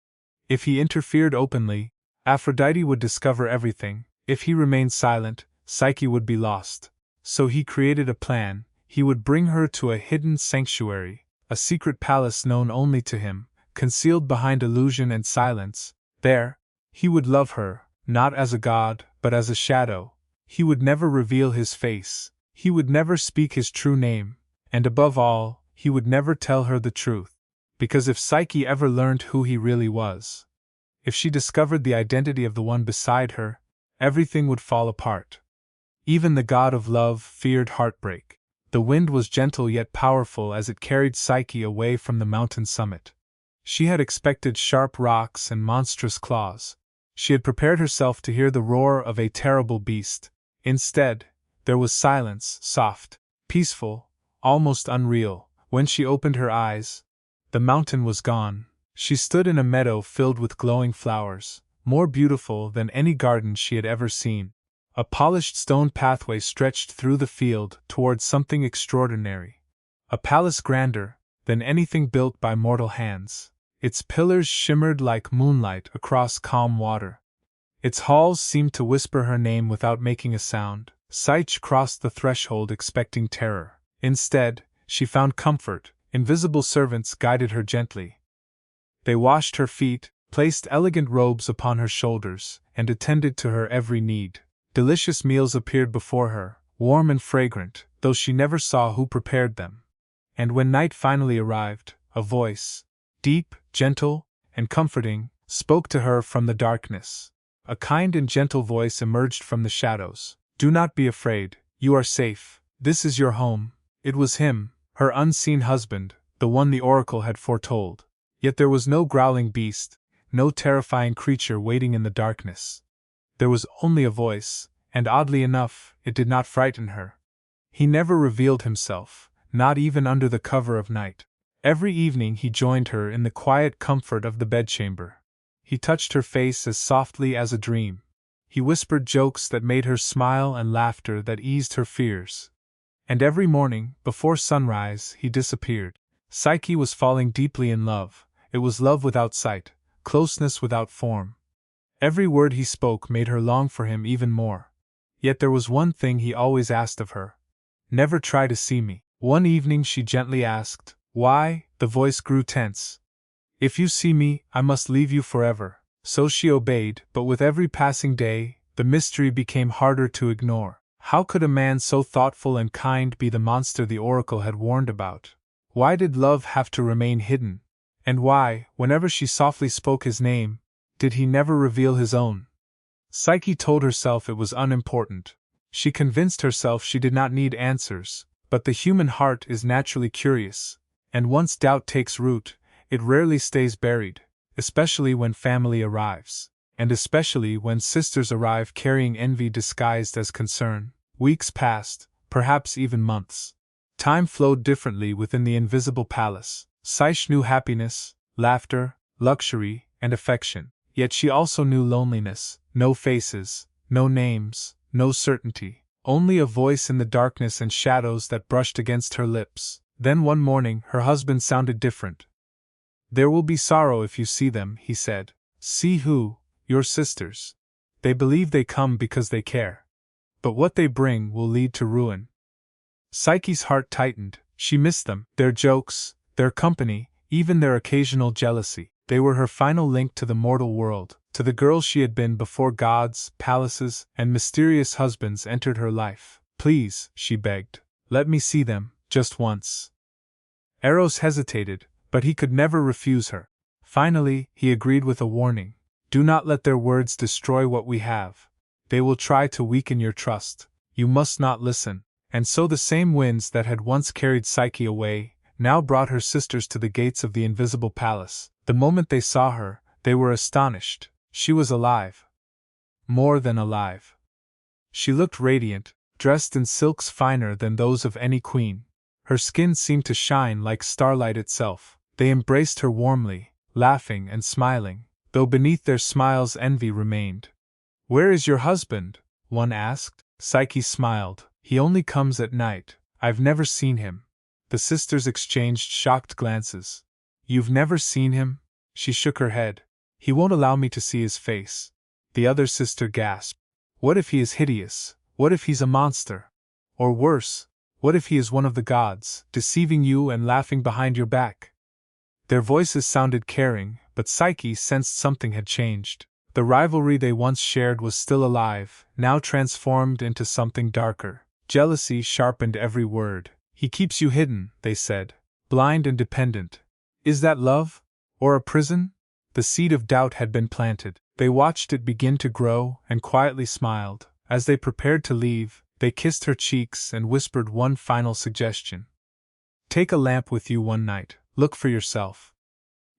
If he interfered openly, Aphrodite would discover everything. If he remained silent, Psyche would be lost. So he created a plan. He would bring her to a hidden sanctuary, a secret palace known only to him, concealed behind illusion and silence. There, he would love her, not as a god, but as a shadow. He would never reveal his face. He would never speak his true name. And above all, he would never tell her the truth. Because if Psyche ever learned who he really was, if she discovered the identity of the one beside her, everything would fall apart. Even the god of love feared heartbreak. The wind was gentle yet powerful as it carried Psyche away from the mountain summit. She had expected sharp rocks and monstrous claws. She had prepared herself to hear the roar of a terrible beast. Instead, there was silence, soft, peaceful, almost unreal. When she opened her eyes, the mountain was gone. She stood in a meadow filled with glowing flowers, more beautiful than any garden she had ever seen. A polished stone pathway stretched through the field towards something extraordinary. A palace grander than anything built by mortal hands. Its pillars shimmered like moonlight across calm water. Its halls seemed to whisper her name without making a sound. Psyche crossed the threshold expecting terror. Instead, she found comfort. Invisible servants guided her gently. They washed her feet, placed elegant robes upon her shoulders, and attended to her every need. Delicious meals appeared before her, warm and fragrant, though she never saw who prepared them. And when night finally arrived, a voice, deep, gentle, and comforting, spoke to her from the darkness. A kind and gentle voice emerged from the shadows. "Do not be afraid, you are safe. This is your home." It was him, her unseen husband, the one the oracle had foretold. Yet there was no growling beast, no terrifying creature waiting in the darkness. There was only a voice, and oddly enough, it did not frighten her. He never revealed himself, not even under the cover of night. Every evening he joined her in the quiet comfort of the bedchamber. He touched her face as softly as a dream. He whispered jokes that made her smile and laughter that eased her fears. And every morning, before sunrise, he disappeared. Psyche was falling deeply in love. It was love without sight, closeness without form. Every word he spoke made her long for him even more. Yet there was one thing he always asked of her. "Never try to see me." One evening she gently asked, "Why?" The voice grew tense. "If you see me, I must leave you forever." So she obeyed, but with every passing day, the mystery became harder to ignore. How could a man so thoughtful and kind be the monster the oracle had warned about? Why did love have to remain hidden? And why, whenever she softly spoke his name, did he never reveal his own? Psyche told herself it was unimportant. She convinced herself she did not need answers, but the human heart is naturally curious, and once doubt takes root, it rarely stays buried, especially when family arrives, and especially when sisters arrive carrying envy disguised as concern. Weeks passed, perhaps even months. Time flowed differently within the invisible palace. Psyche knew happiness, laughter, luxury, and affection. Yet she also knew loneliness, no faces, no names, no certainty, only a voice in the darkness and shadows that brushed against her lips. Then one morning her husband sounded different. "There will be sorrow if you see them," he said. "See who? Your sisters. They believe they come because they care. But what they bring will lead to ruin." Psyche's heart tightened. She missed them, their jokes, their company, even their occasional jealousy. They were her final link to the mortal world, to the girl she had been before gods, palaces, and mysterious husbands entered her life. "Please," she begged, "let me see them, just once." Eros hesitated, but he could never refuse her. Finally, he agreed with a warning. "Do not let their words destroy what we have. They will try to weaken your trust. You must not listen." And so the same winds that had once carried Psyche away, now brought her sisters to the gates of the invisible palace. The moment they saw her, they were astonished. She was alive. More than alive. She looked radiant, dressed in silks finer than those of any queen. Her skin seemed to shine like starlight itself. They embraced her warmly, laughing and smiling, though beneath their smiles envy remained. "Where is your husband?" one asked. Psyche smiled. "He only comes at night. I've never seen him." The sisters exchanged shocked glances. "You've never seen him?" She shook her head. "He won't allow me to see his face." The other sister gasped. "What if he is hideous? What if he's a monster? Or worse, what if he is one of the gods, deceiving you and laughing behind your back?" Their voices sounded caring, but Psyche sensed something had changed. The rivalry they once shared was still alive, now transformed into something darker. Jealousy sharpened every word. "He keeps you hidden," they said, "blind and dependent. Is that love? Or a prison?" The seed of doubt had been planted. They watched it begin to grow and quietly smiled. As they prepared to leave, they kissed her cheeks and whispered one final suggestion. "Take a lamp with you one night. Look for yourself.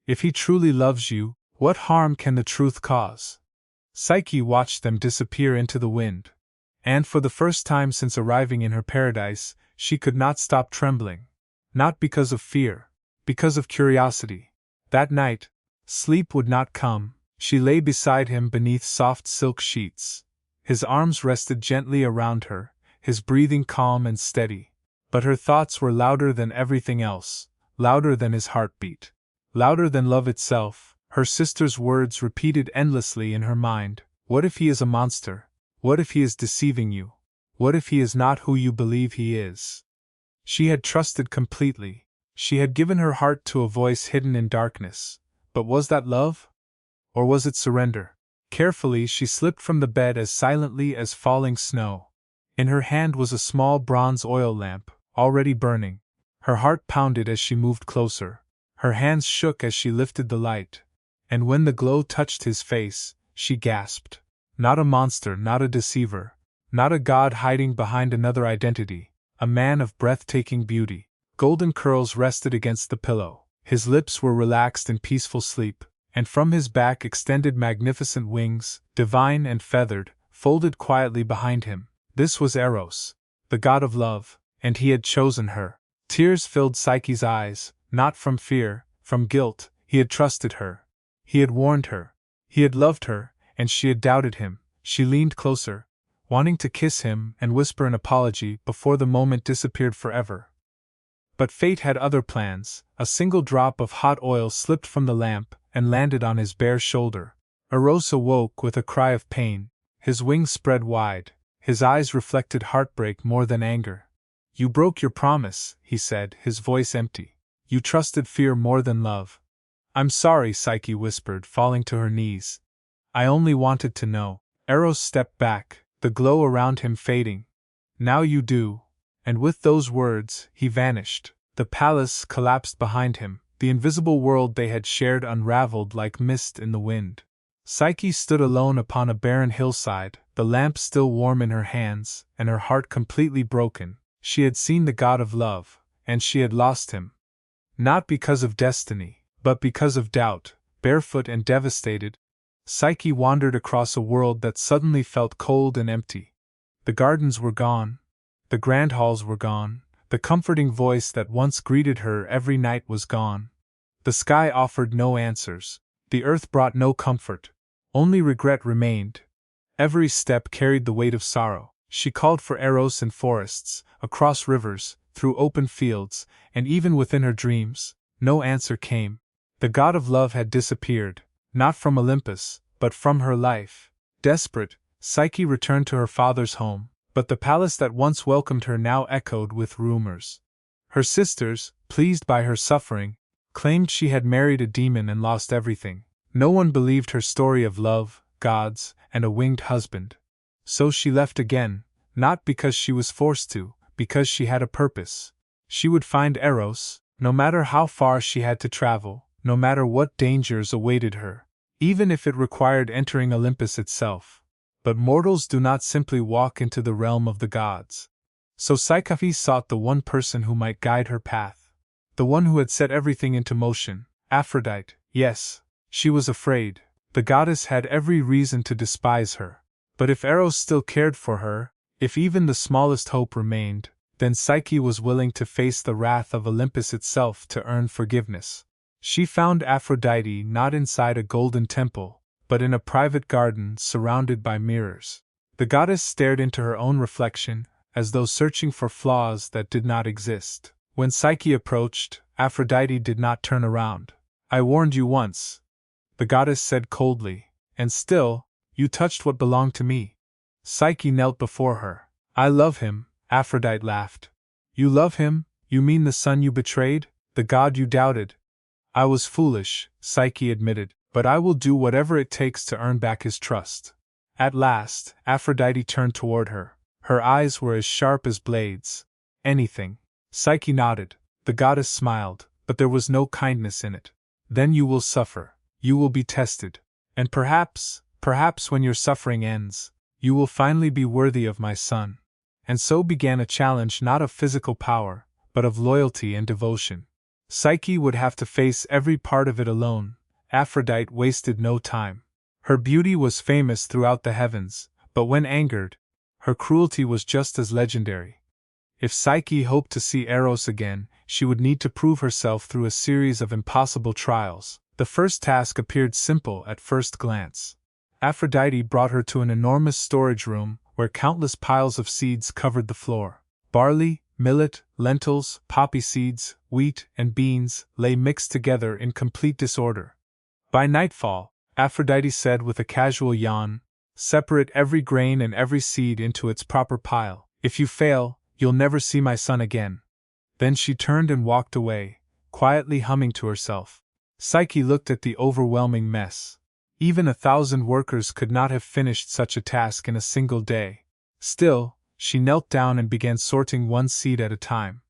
If he truly loves you, what harm can the truth cause?" Psyche watched them disappear into the wind. And for the first time since arriving in her paradise, she could not stop trembling. Not because of fear, because of curiosity. That night, sleep would not come. She lay beside him beneath soft silk sheets. His arms rested gently around her, his breathing calm and steady. But her thoughts were louder than everything else, louder than his heartbeat, louder than love itself. Her sister's words repeated endlessly in her mind. What if he is a monster? What if he is deceiving you? What if he is not who you believe he is? She had trusted completely. She had given her heart to a voice hidden in darkness. But was that love? Or was it surrender? Carefully she slipped from the bed as silently as falling snow. In her hand was a small bronze oil lamp, already burning. Her heart pounded as she moved closer. Her hands shook as she lifted the light. And when the glow touched his face, she gasped. Not a monster, not a deceiver, not a god hiding behind another identity. A man of breathtaking beauty. Golden curls rested against the pillow. His lips were relaxed in peaceful sleep, and from his back extended magnificent wings, divine and feathered, folded quietly behind him. This was Eros, the god of love, and he had chosen her. Tears filled Psyche's eyes, not from fear, from guilt. He had trusted her. He had warned her. He had loved her, and she had doubted him. She leaned closer, wanting to kiss him and whisper an apology before the moment disappeared forever. But fate had other plans. A single drop of hot oil slipped from the lamp and landed on his bare shoulder. Eros awoke with a cry of pain. His wings spread wide. His eyes reflected heartbreak more than anger. You broke your promise, he said, his voice empty. You trusted fear more than love. I'm sorry, Psyche whispered, falling to her knees. I only wanted to know. Eros stepped back, the glow around him fading. Now you do. And with those words, he vanished. The palace collapsed behind him. The invisible world they had shared unraveled like mist in the wind. Psyche stood alone upon a barren hillside, the lamp still warm in her hands, and her heart completely broken. She had seen the god of love, and she had lost him. Not because of destiny, but because of doubt. Barefoot and devastated, Psyche wandered across a world that suddenly felt cold and empty. The gardens were gone. The grand halls were gone. The comforting voice that once greeted her every night was gone. The sky offered no answers. The earth brought no comfort. Only regret remained. Every step carried the weight of sorrow. She called for Eros in forests, across rivers, through open fields, and even within her dreams, no answer came. The god of love had disappeared, not from Olympus, but from her life. Desperate, Psyche returned to her father's home, but the palace that once welcomed her now echoed with rumors. Her sisters, pleased by her suffering, claimed she had married a demon and lost everything. No one believed her story of love, gods, and a winged husband. So she left again, not because she was forced to, because she had a purpose. She would find Eros, no matter how far she had to travel, no matter what dangers awaited her, even if it required entering Olympus itself. But mortals do not simply walk into the realm of the gods. So Psyche sought the one person who might guide her path. The one who had set everything into motion, Aphrodite. Yes, she was afraid. The goddess had every reason to despise her. But if Eros still cared for her, if even the smallest hope remained, then Psyche was willing to face the wrath of Olympus itself to earn forgiveness. She found Aphrodite not inside a golden temple, but in a private garden surrounded by mirrors. The goddess stared into her own reflection, as though searching for flaws that did not exist. When Psyche approached, Aphrodite did not turn around. I warned you once, the goddess said coldly, and still, you touched what belonged to me. Psyche knelt before her. I love him, Aphrodite laughed. You love him? You mean the son you betrayed? The god you doubted? I was foolish, Psyche admitted, but I will do whatever it takes to earn back his trust. At last, Aphrodite turned toward her. Her eyes were as sharp as blades. Anything. Psyche nodded. The goddess smiled, but there was no kindness in it. Then you will suffer. You will be tested. And perhaps when your suffering ends, you will finally be worthy of my son. And so began a challenge not of physical power, but of loyalty and devotion. Psyche would have to face every part of it alone. Aphrodite wasted no time. Her beauty was famous throughout the heavens, but when angered, her cruelty was just as legendary. If Psyche hoped to see Eros again, she would need to prove herself through a series of impossible trials. The first task appeared simple at first glance. Aphrodite brought her to an enormous storage room where countless piles of seeds covered the floor. Barley, millet, lentils, poppy seeds, wheat, and beans lay mixed together in complete disorder. By nightfall, Aphrodite said with a casual yawn, separate every grain and every seed into its proper pile. If you fail, you'll never see my son again. Then she turned and walked away, quietly humming to herself. Psyche looked at the overwhelming mess. Even 1,000 workers could not have finished such a task in a single day. Still, she knelt down and began sorting one seed at a time.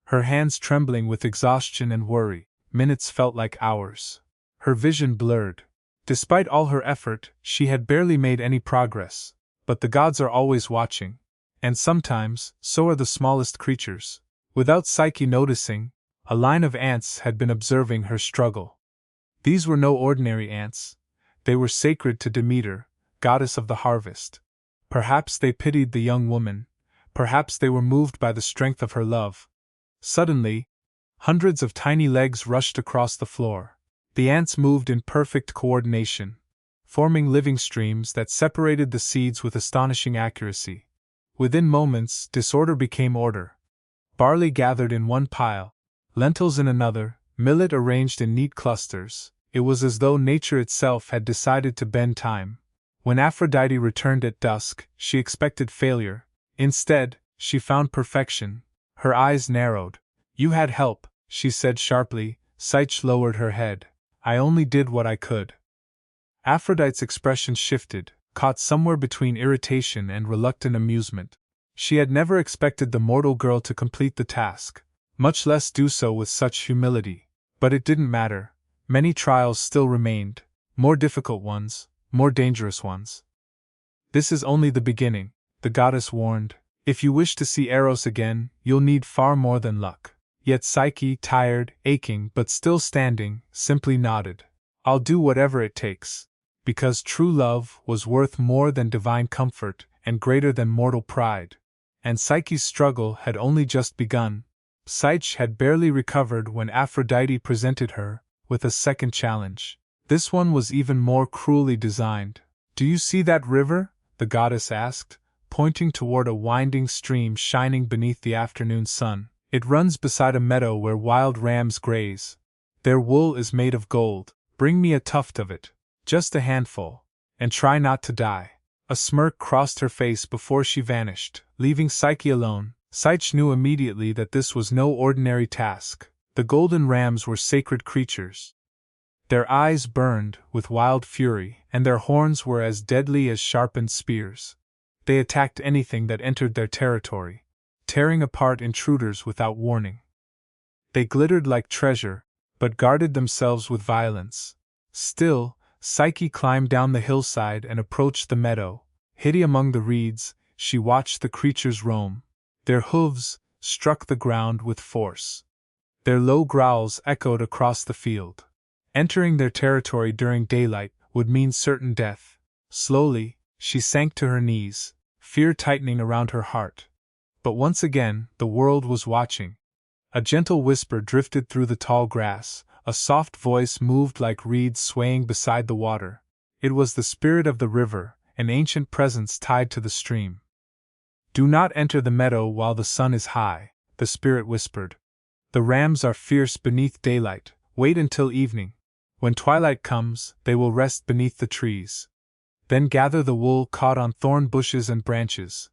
Her hands trembling with exhaustion and worry, minutes felt like hours. Her vision blurred. Despite all her effort, she had barely made any progress. But the gods are always watching. And sometimes, so are the smallest creatures. Without Psyche noticing, a line of ants had been observing her struggle. These were no ordinary ants. They were sacred to Demeter, goddess of the harvest. Perhaps they pitied the young woman. Perhaps they were moved by the strength of her love. Suddenly, hundreds of tiny legs rushed across the floor. The ants moved in perfect coordination, forming living streams that separated the seeds with astonishing accuracy. Within moments, disorder became order. Barley gathered in one pile, lentils in another, millet arranged in neat clusters. It was as though nature itself had decided to bend time. When Aphrodite returned at dusk, she expected failure. Instead, she found perfection. Her eyes narrowed. "You had help," she said sharply. Psyche lowered her head. "I only did what I could." Aphrodite's expression shifted, caught somewhere between irritation and reluctant amusement. She had never expected the mortal girl to complete the task, much less do so with such humility. But it didn't matter. Many trials still remained, more difficult ones, more dangerous ones. "This is only the beginning," the goddess warned. "If you wish to see Eros again, you'll need far more than luck." Yet Psyche, tired, aching, but still standing, simply nodded. "I'll do whatever it takes." Because true love was worth more than divine comfort and greater than mortal pride. And Psyche's struggle had only just begun. Psyche had barely recovered when Aphrodite presented her with a second challenge. This one was even more cruelly designed. "Do you see that river?" the goddess asked, pointing toward a winding stream shining beneath the afternoon sun. "It runs beside a meadow where wild rams graze. Their wool is made of gold. Bring me a tuft of it, just a handful, and try not to die." A smirk crossed her face before she vanished, leaving Psyche alone. Psyche knew immediately that this was no ordinary task. The golden rams were sacred creatures. Their eyes burned with wild fury, and their horns were as deadly as sharpened spears. They attacked anything that entered their territory, tearing apart intruders without warning. They glittered like treasure, but guarded themselves with violence. Still, Psyche climbed down the hillside and approached the meadow. Hidden among the reeds, she watched the creatures roam. Their hooves struck the ground with force. Their low growls echoed across the field. Entering their territory during daylight would mean certain death. Slowly, she sank to her knees, fear tightening around her heart. But once again, the world was watching. A gentle whisper drifted through the tall grass, a soft voice moved like reeds swaying beside the water. It was the spirit of the river, an ancient presence tied to the stream. "Do not enter the meadow while the sun is high," the spirit whispered. "The rams are fierce beneath daylight. Wait until evening. When twilight comes, they will rest beneath the trees. Then gather the wool caught on thorn bushes and branches.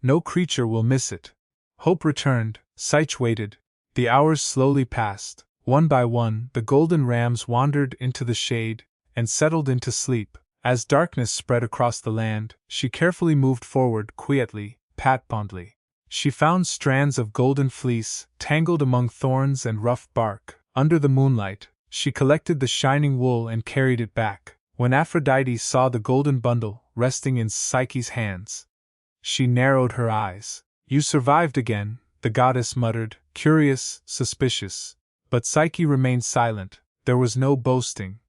No creature will miss it." Hope returned. Psyche waited. The hours slowly passed. One by one, the golden rams wandered into the shade and settled into sleep. As darkness spread across the land, she carefully moved forward quietly, pat-boundly. She found strands of golden fleece, tangled among thorns and rough bark. Under the moonlight, she collected the shining wool and carried it back. When Aphrodite saw the golden bundle resting in Psyche's hands, she narrowed her eyes. "You survived again," the goddess muttered, curious, suspicious. But Psyche remained silent. There was no boasting,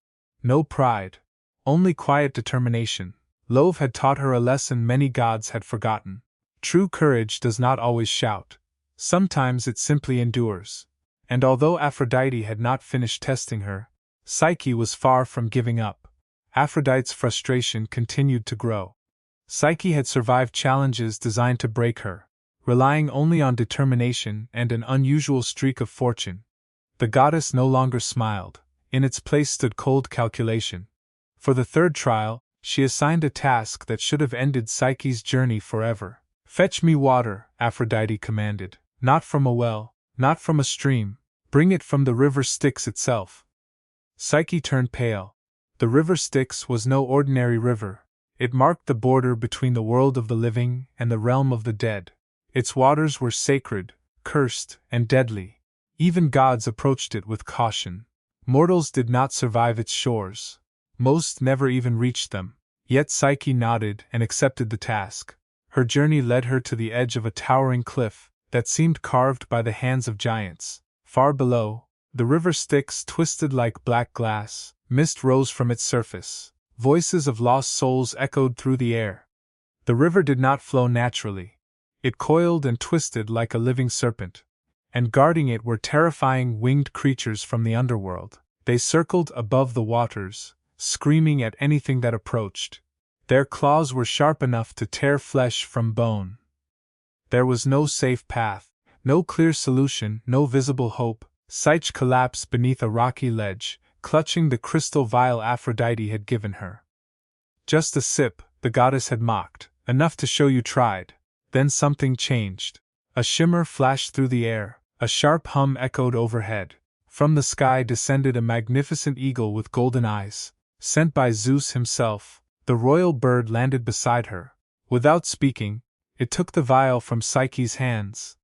no pride, only quiet determination. Love had taught her a lesson many gods had forgotten. True courage does not always shout. Sometimes it simply endures. And although Aphrodite had not finished testing her, Psyche was far from giving up. Aphrodite's frustration continued to grow. Psyche had survived challenges designed to break her, relying only on determination and an unusual streak of fortune. The goddess no longer smiled. In its place stood cold calculation. For the third trial, she assigned a task that should have ended Psyche's journey forever. "Fetch me water," Aphrodite commanded. "Not from a well, not from a stream. Bring it from the river Styx itself." Psyche turned pale. The river Styx was no ordinary river. It marked the border between the world of the living and the realm of the dead. Its waters were sacred, cursed, and deadly. Even gods approached it with caution. Mortals did not survive its shores. Most never even reached them. Yet Psyche nodded and accepted the task. Her journey led her to the edge of a towering cliff that seemed carved by the hands of giants. Far below, the river Styx twisted like black glass. Mist rose from its surface. Voices of lost souls echoed through the air. The river did not flow naturally. It coiled and twisted like a living serpent. And guarding it were terrifying winged creatures from the underworld. They circled above the waters, screaming at anything that approached. Their claws were sharp enough to tear flesh from bone. There was no safe path, no clear solution, no visible hope. Psyche collapsed beneath a rocky ledge, clutching the crystal vial Aphrodite had given her. Just a sip, the goddess had mocked, enough to show you tried. Then something changed. A shimmer flashed through the air, a sharp hum echoed overhead. From the sky descended a magnificent eagle with golden eyes. Sent by Zeus himself, the royal bird landed beside her. Without speaking, it took the vial from Psyche's hands.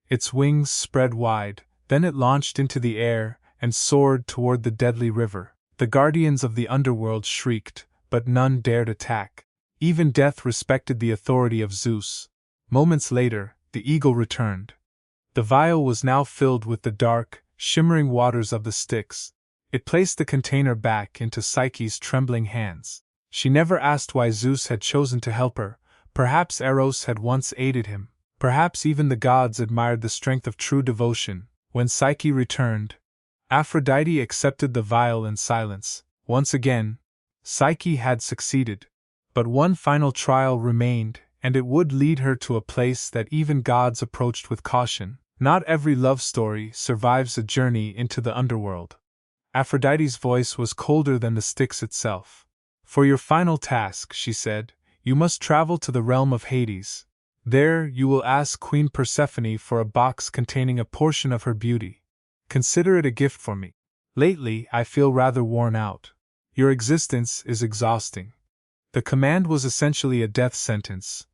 Its wings spread wide, then it launched into the air and soared toward the deadly river. The guardians of the underworld shrieked, but none dared attack. Even death respected the authority of Zeus. Moments later, the eagle returned. The vial was now filled with the dark, shimmering waters of the Styx. It placed the container back into Psyche's trembling hands. She never asked why Zeus had chosen to help her. Perhaps Eros had once aided him. Perhaps even the gods admired the strength of true devotion. When Psyche returned, Aphrodite accepted the vial in silence. Once again, Psyche had succeeded. But one final trial remained, and it would lead her to a place that even gods approached with caution. Not every love story survives a journey into the underworld. Aphrodite's voice was colder than the Styx itself. For your final task, she said, you must travel to the realm of Hades. There you will ask Queen Persephone for a box containing a portion of her beauty. Consider it a gift for me. Lately, I feel rather worn out. Your existence is exhausting. The command was essentially a death sentence.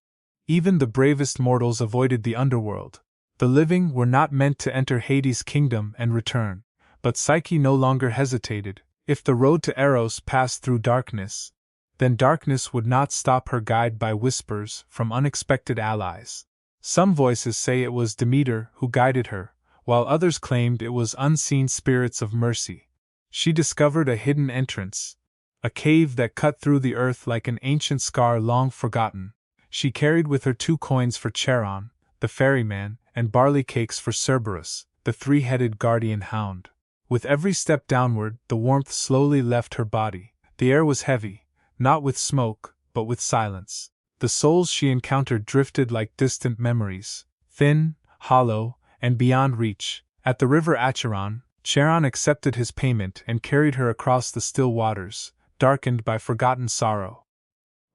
Even the bravest mortals avoided the underworld. The living were not meant to enter Hades' kingdom and return. But Psyche no longer hesitated. If the road to Eros passed through darkness, then darkness would not stop her guide by whispers from unexpected allies. Some voices say it was Demeter who guided her, while others claimed it was unseen spirits of mercy. She discovered a hidden entrance, a cave that cut through the earth like an ancient scar long forgotten. She carried with her 2 coins for Charon, the ferryman, and barley cakes for Cerberus, the 3-headed guardian hound. With every step downward, the warmth slowly left her body. The air was heavy, not with smoke, but with silence. The souls she encountered drifted like distant memories, thin, hollow, and beyond reach. At the river Acheron, Charon accepted his payment and carried her across the still waters, darkened by forgotten sorrow.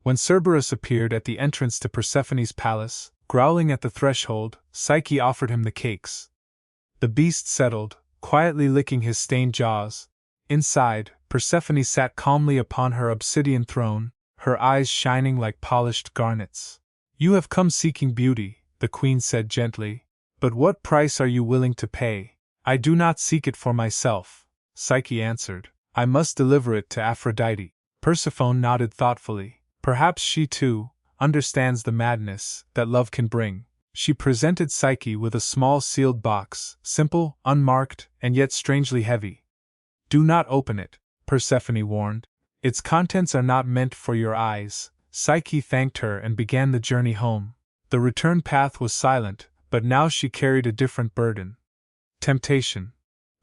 When Cerberus appeared at the entrance to Persephone's palace, growling at the threshold, Psyche offered him the cakes. The beast settled, quietly licking his stained jaws. Inside, Persephone sat calmly upon her obsidian throne, her eyes shining like polished garnets. You have come seeking beauty, the queen said gently, but what price are you willing to pay? I do not seek it for myself, Psyche answered. I must deliver it to Aphrodite. Persephone nodded thoughtfully. Perhaps she, too, understands the madness that love can bring. She presented Psyche with a small sealed box, simple, unmarked, and yet strangely heavy. Do not open it, Persephone warned. Its contents are not meant for your eyes. Psyche thanked her and began the journey home. The return path was silent, but now she carried a different burden. Temptation.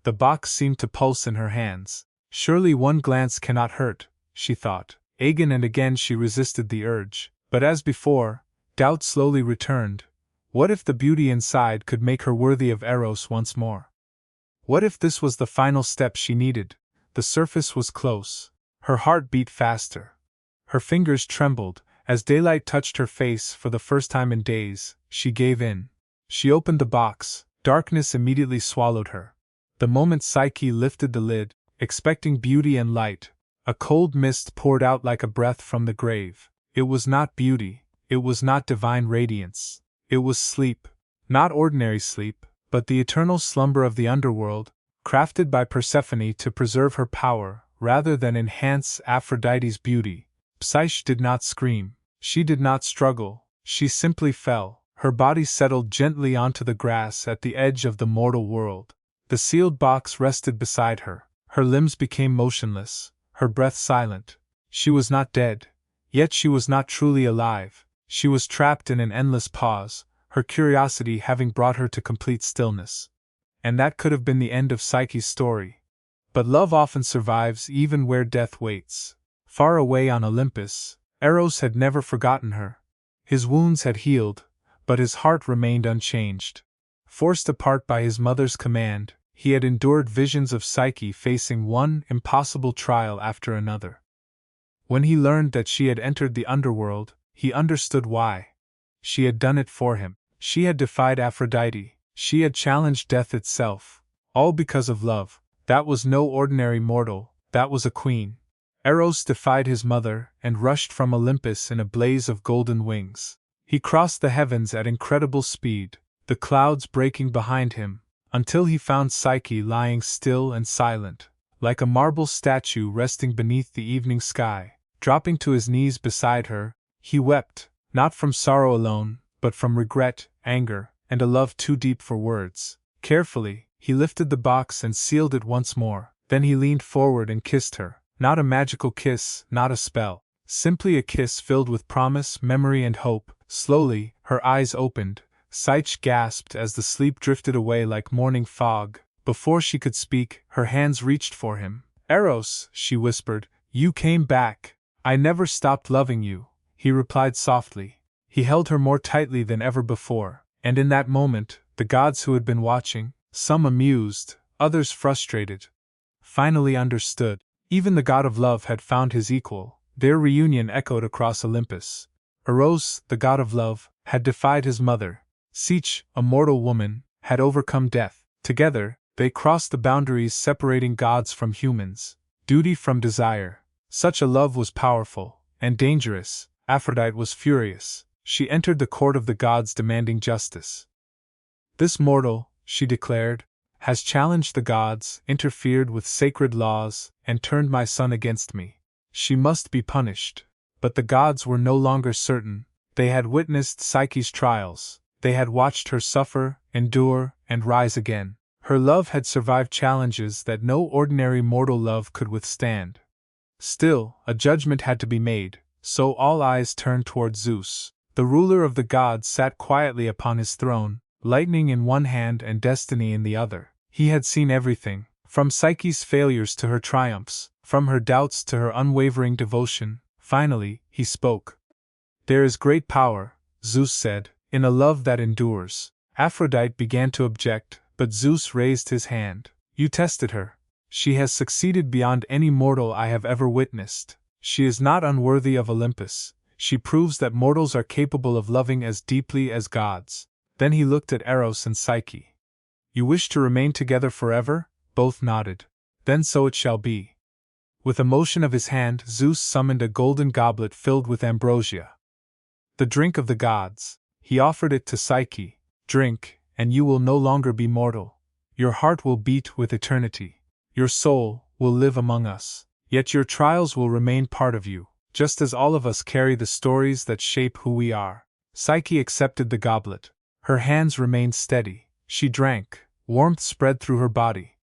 The box seemed to pulse in her hands. Surely one glance cannot hurt, she thought. Again and again she resisted the urge, but as before, doubt slowly returned. What if the beauty inside could make her worthy of Eros once more? What if this was the final step she needed? The surface was close. Her heart beat faster. Her fingers trembled. As daylight touched her face for the first time in days, she gave in. She opened the box. Darkness immediately swallowed her. The moment Psyche lifted the lid, expecting beauty and light, A cold mist poured out like a breath from the grave. It was not beauty, it was not divine radiance. It was sleep. Not ordinary sleep, but the eternal slumber of the underworld, crafted by Persephone to preserve her power, rather than enhance Aphrodite's beauty. Psyche did not scream. She did not struggle. She simply fell. Her body settled gently onto the grass at the edge of the mortal world. The sealed box rested beside her. Her limbs became motionless, her breath silent. She was not dead, yet she was not truly alive. She was trapped in an endless pause, her curiosity having brought her to complete stillness. And that could have been the end of Psyche's story. But love often survives even where death waits. Far away on Olympus, Eros had never forgotten her. His wounds had healed, but his heart remained unchanged. Forced apart by his mother's command, he had endured visions of Psyche facing one impossible trial after another. When he learned that she had entered the underworld, he understood why. She had done it for him. She had defied Aphrodite. She had challenged death itself. All because of love. That was no ordinary mortal, that was a queen. Eros defied his mother and rushed from Olympus in a blaze of golden wings. He crossed the heavens at incredible speed, the clouds breaking behind him, until he found Psyche lying still and silent, like a marble statue resting beneath the evening sky. Dropping to his knees beside her, he wept, not from sorrow alone, but from regret, anger, and a love too deep for words. Carefully, he lifted the box and sealed it once more. Then he leaned forward and kissed her. Not a magical kiss, not a spell. Simply a kiss filled with promise, memory, and hope. Slowly, her eyes opened. Psyche gasped as the sleep drifted away like morning fog. Before she could speak, her hands reached for him. "Eros," she whispered, "you came back. I never stopped loving you," he replied softly. He held her more tightly than ever before, and in that moment, the gods who had been watching, some amused, others frustrated, finally understood. Even the god of love had found his equal. Their reunion echoed across Olympus. Eros, the god of love, had defied his mother. Psyche, a mortal woman, had overcome death. Together, they crossed the boundaries separating gods from humans, duty from desire. Such a love was powerful and dangerous. Aphrodite was furious. She entered the court of the gods demanding justice. "This mortal," she declared, "has challenged the gods, interfered with sacred laws, and turned my son against me. She must be punished." But the gods were no longer certain. They had witnessed Psyche's trials. They had watched her suffer, endure, and rise again. Her love had survived challenges that no ordinary mortal love could withstand. Still, a judgment had to be made, so all eyes turned toward Zeus. The ruler of the gods sat quietly upon his throne, lightning in one hand and destiny in the other. He had seen everything, from Psyche's failures to her triumphs, from her doubts to her unwavering devotion. Finally, he spoke. "There is great power," Zeus said, "in a love that endures." Aphrodite began to object, but Zeus raised his hand. "You tested her. She has succeeded beyond any mortal I have ever witnessed. She is not unworthy of Olympus. She proves that mortals are capable of loving as deeply as gods." Then he looked at Eros and Psyche. "You wish to remain together forever?" Both nodded. "Then so it shall be." With a motion of his hand, Zeus summoned a golden goblet filled with ambrosia. "The drink of the gods." He offered it to Psyche. "Drink, and you will no longer be mortal. Your heart will beat with eternity. Your soul will live among us. Yet your trials will remain part of you, just as all of us carry the stories that shape who we are." Psyche accepted the goblet. Her hands remained steady. She drank. Warmth spread through her body.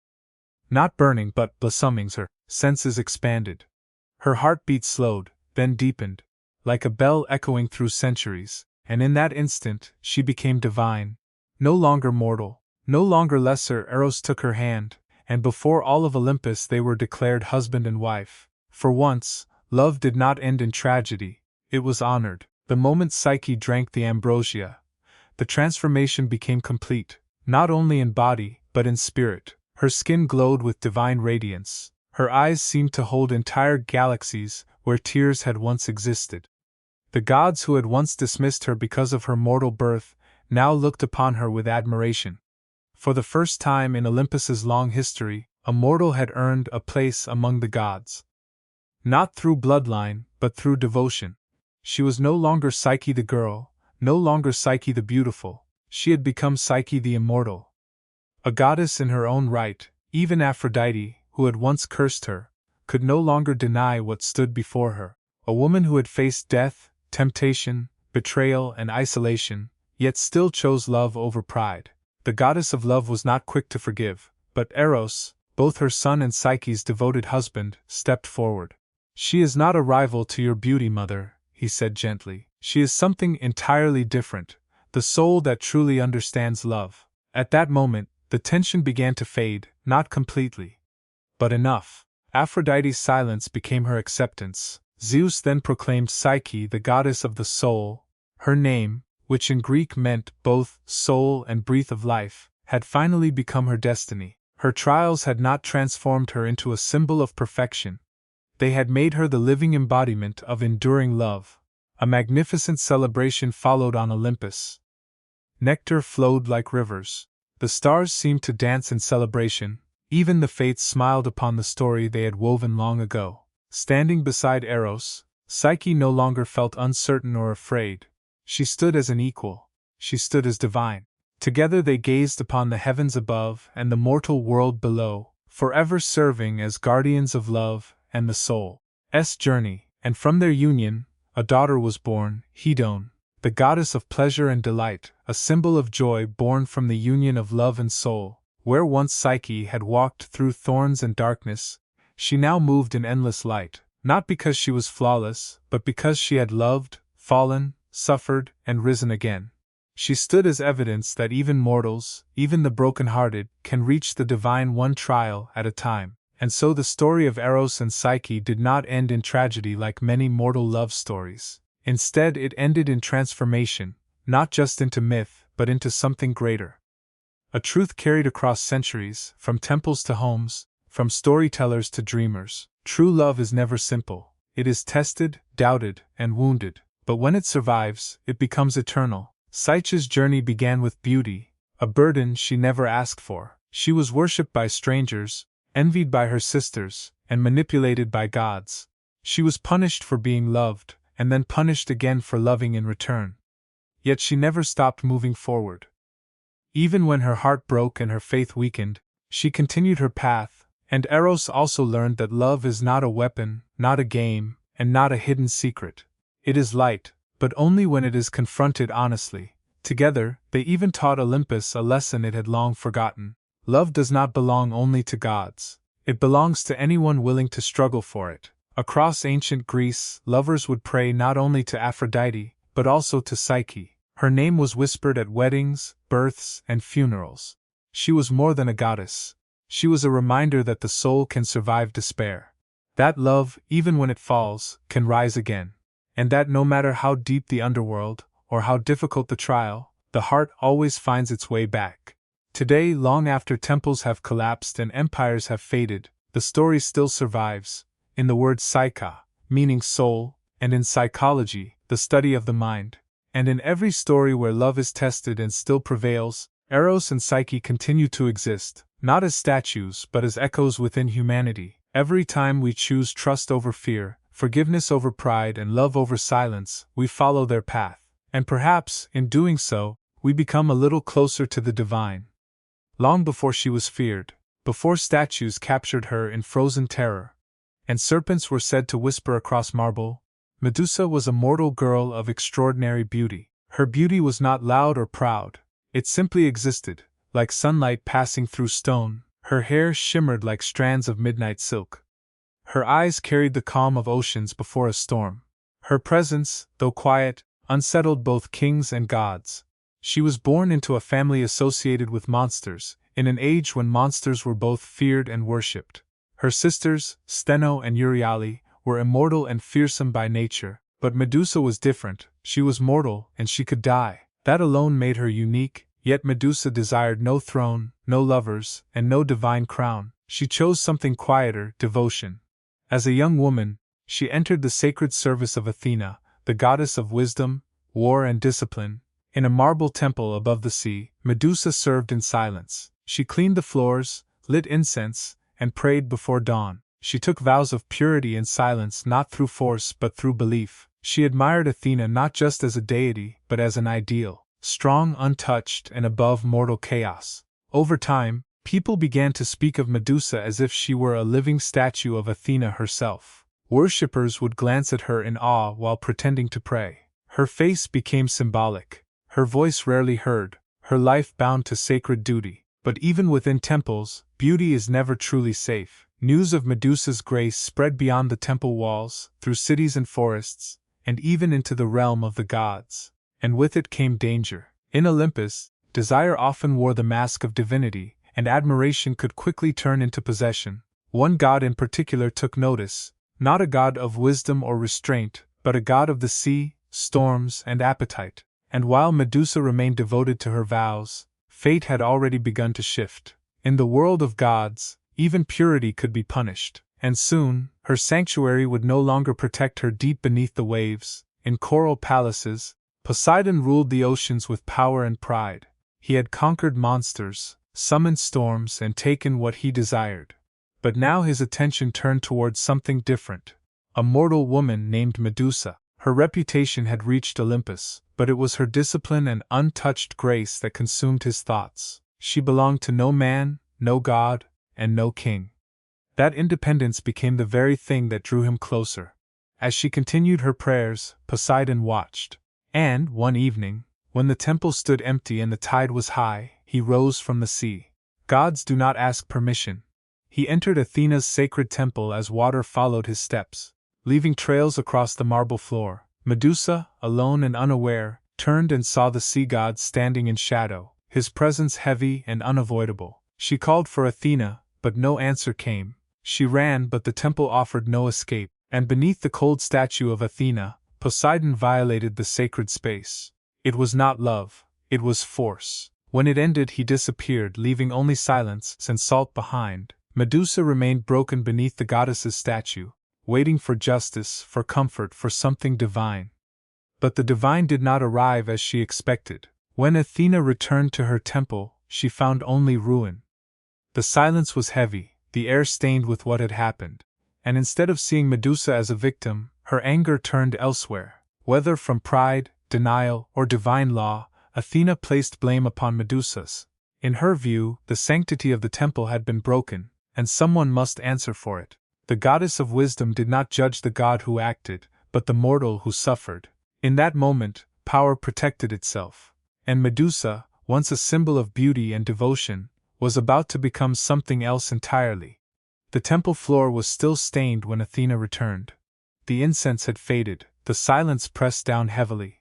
Not burning but blossoming, her senses expanded. Her heartbeat slowed, then deepened, like a bell echoing through centuries, and in that instant, she became divine. No longer mortal, no longer lesser. Eros took her hand, and before all of Olympus they were declared husband and wife. For once, love did not end in tragedy, it was honored. The moment Psyche drank the ambrosia, the transformation became complete, not only in body, but in spirit. Her skin glowed with divine radiance. Her eyes seemed to hold entire galaxies where tears had once existed. The gods who had once dismissed her because of her mortal birth now looked upon her with admiration. For the first time in Olympus's long history, a mortal had earned a place among the gods. Not through bloodline, but through devotion. She was no longer Psyche the girl, no longer Psyche the beautiful, she had become Psyche the immortal. A goddess in her own right, even Aphrodite, who had once cursed her, could no longer deny what stood before her. A woman who had faced death, temptation, betrayal, and isolation, yet still chose love over pride. The goddess of love was not quick to forgive, but Eros, both her son and Psyche's devoted husband, stepped forward. "She is not a rival to your beauty, mother," he said gently. "She is something entirely different, the soul that truly understands love." At that moment, the tension began to fade, not completely, but enough. Aphrodite's silence became her acceptance. Zeus then proclaimed Psyche the goddess of the soul. Her name, which in Greek meant both soul and breath of life, had finally become her destiny. Her trials had not transformed her into a symbol of perfection. They had made her the living embodiment of enduring love. A magnificent celebration followed on Olympus. Nectar flowed like rivers. The stars seemed to dance in celebration. Even the fates smiled upon the story they had woven long ago. Standing beside Eros, Psyche no longer felt uncertain or afraid. She stood as an equal. She stood as divine. Together they gazed upon the heavens above and the mortal world below, forever serving as guardians of love and the soul's journey. And from their union, a daughter was born, Hedone, the goddess of pleasure and delight, a symbol of joy born from the union of love and soul. Where once Psyche had walked through thorns and darkness, she now moved in endless light, not because she was flawless, but because she had loved, fallen, suffered, and risen again. She stood as evidence that even mortals, even the broken-hearted, can reach the divine one trial at a time. And so the story of Eros and Psyche did not end in tragedy like many mortal love stories. Instead, it ended in transformation, not just into myth, but into something greater. A truth carried across centuries, from temples to homes, from storytellers to dreamers. True love is never simple. It is tested, doubted, and wounded. But when it survives, it becomes eternal. Psyche's journey began with beauty, a burden she never asked for. She was worshipped by strangers, envied by her sisters, and manipulated by gods. She was punished for being loved, and then punished again for loving in return. Yet she never stopped moving forward. Even when her heart broke and her faith weakened, she continued her path, and Eros also learned that love is not a weapon, not a game, and not a hidden secret. It is light, but only when it is confronted honestly. Together, they even taught Olympus a lesson it had long forgotten. Love does not belong only to gods. It belongs to anyone willing to struggle for it. Across ancient Greece, lovers would pray not only to Aphrodite, but also to Psyche. Her name was whispered at weddings, births, and funerals. She was more than a goddess. She was a reminder that the soul can survive despair. That love, even when it falls, can rise again. And that no matter how deep the underworld, or how difficult the trial, the heart always finds its way back. Today, long after temples have collapsed and empires have faded, the story still survives, in the word psyche, meaning soul, and in psychology, the study of the mind. And in every story where love is tested and still prevails, Eros and Psyche continue to exist, not as statues but as echoes within humanity. Every time we choose trust over fear, forgiveness over pride, and love over silence, we follow their path. And perhaps, in doing so, we become a little closer to the divine. Long before she was feared, before statues captured her in frozen terror, and serpents were said to whisper across marble, Medusa was a mortal girl of extraordinary beauty. Her beauty was not loud or proud. It simply existed, like sunlight passing through stone. Her hair shimmered like strands of midnight silk. Her eyes carried the calm of oceans before a storm. Her presence, though quiet, unsettled both kings and gods. She was born into a family associated with monsters, in an age when monsters were both feared and worshipped. Her sisters, Steno and Euryale, were immortal and fearsome by nature, but Medusa was different. She was mortal, and she could die. That alone made her unique, yet Medusa desired no throne, no lovers, and no divine crown. She chose something quieter, devotion. As a young woman, she entered the sacred service of Athena, the goddess of wisdom, war, and discipline. In a marble temple above the sea, Medusa served in silence. She cleaned the floors, lit incense, and prayed before dawn. She took vows of purity and silence not through force but through belief. She admired Athena not just as a deity but as an ideal, strong, untouched, and above mortal chaos. Over time, people began to speak of Medusa as if she were a living statue of Athena herself. Worshippers would glance at her in awe while pretending to pray. Her face became symbolic, her voice rarely heard, her life bound to sacred duty. But even within temples, beauty is never truly safe. News of Medusa's grace spread beyond the temple walls, through cities and forests, and even into the realm of the gods. And with it came danger. In Olympus, desire often wore the mask of divinity, and admiration could quickly turn into possession. One god in particular took notice, not a god of wisdom or restraint, but a god of the sea, storms, and appetite. And while Medusa remained devoted to her vows, fate had already begun to shift. In the world of gods, even purity could be punished, and soon, her sanctuary would no longer protect her deep beneath the waves. In coral palaces, Poseidon ruled the oceans with power and pride. He had conquered monsters, summoned storms, and taken what he desired. But now his attention turned towards something different. A mortal woman named Medusa. Her reputation had reached Olympus, but it was her discipline and untouched grace that consumed his thoughts. She belonged to no man, no god, and no king. That independence became the very thing that drew him closer. As she continued her prayers, Poseidon watched. And, one evening, when the temple stood empty and the tide was high, he rose from the sea. Gods do not ask permission. He entered Athena's sacred temple as water followed his steps, leaving trails across the marble floor. Medusa, alone and unaware, turned and saw the sea god standing in shadow, his presence heavy and unavoidable. She called for Athena, but no answer came. She ran, but the temple offered no escape, and beneath the cold statue of Athena, Poseidon violated the sacred space. It was not love, it was force. When it ended, he disappeared, leaving only silence and salt behind. Medusa remained broken beneath the goddess's statue, waiting for justice, for comfort, for something divine. But the divine did not arrive as she expected. When Athena returned to her temple, she found only ruin. The silence was heavy, the air stained with what had happened, and instead of seeing Medusa as a victim, her anger turned elsewhere. Whether from pride, denial, or divine law, Athena placed blame upon Medusa's. In her view, the sanctity of the temple had been broken, and someone must answer for it. The goddess of wisdom did not judge the god who acted, but the mortal who suffered. In that moment, power protected itself, and Medusa, once a symbol of beauty and devotion, was about to become something else entirely. The temple floor was still stained when Athena returned. The incense had faded, the silence pressed down heavily.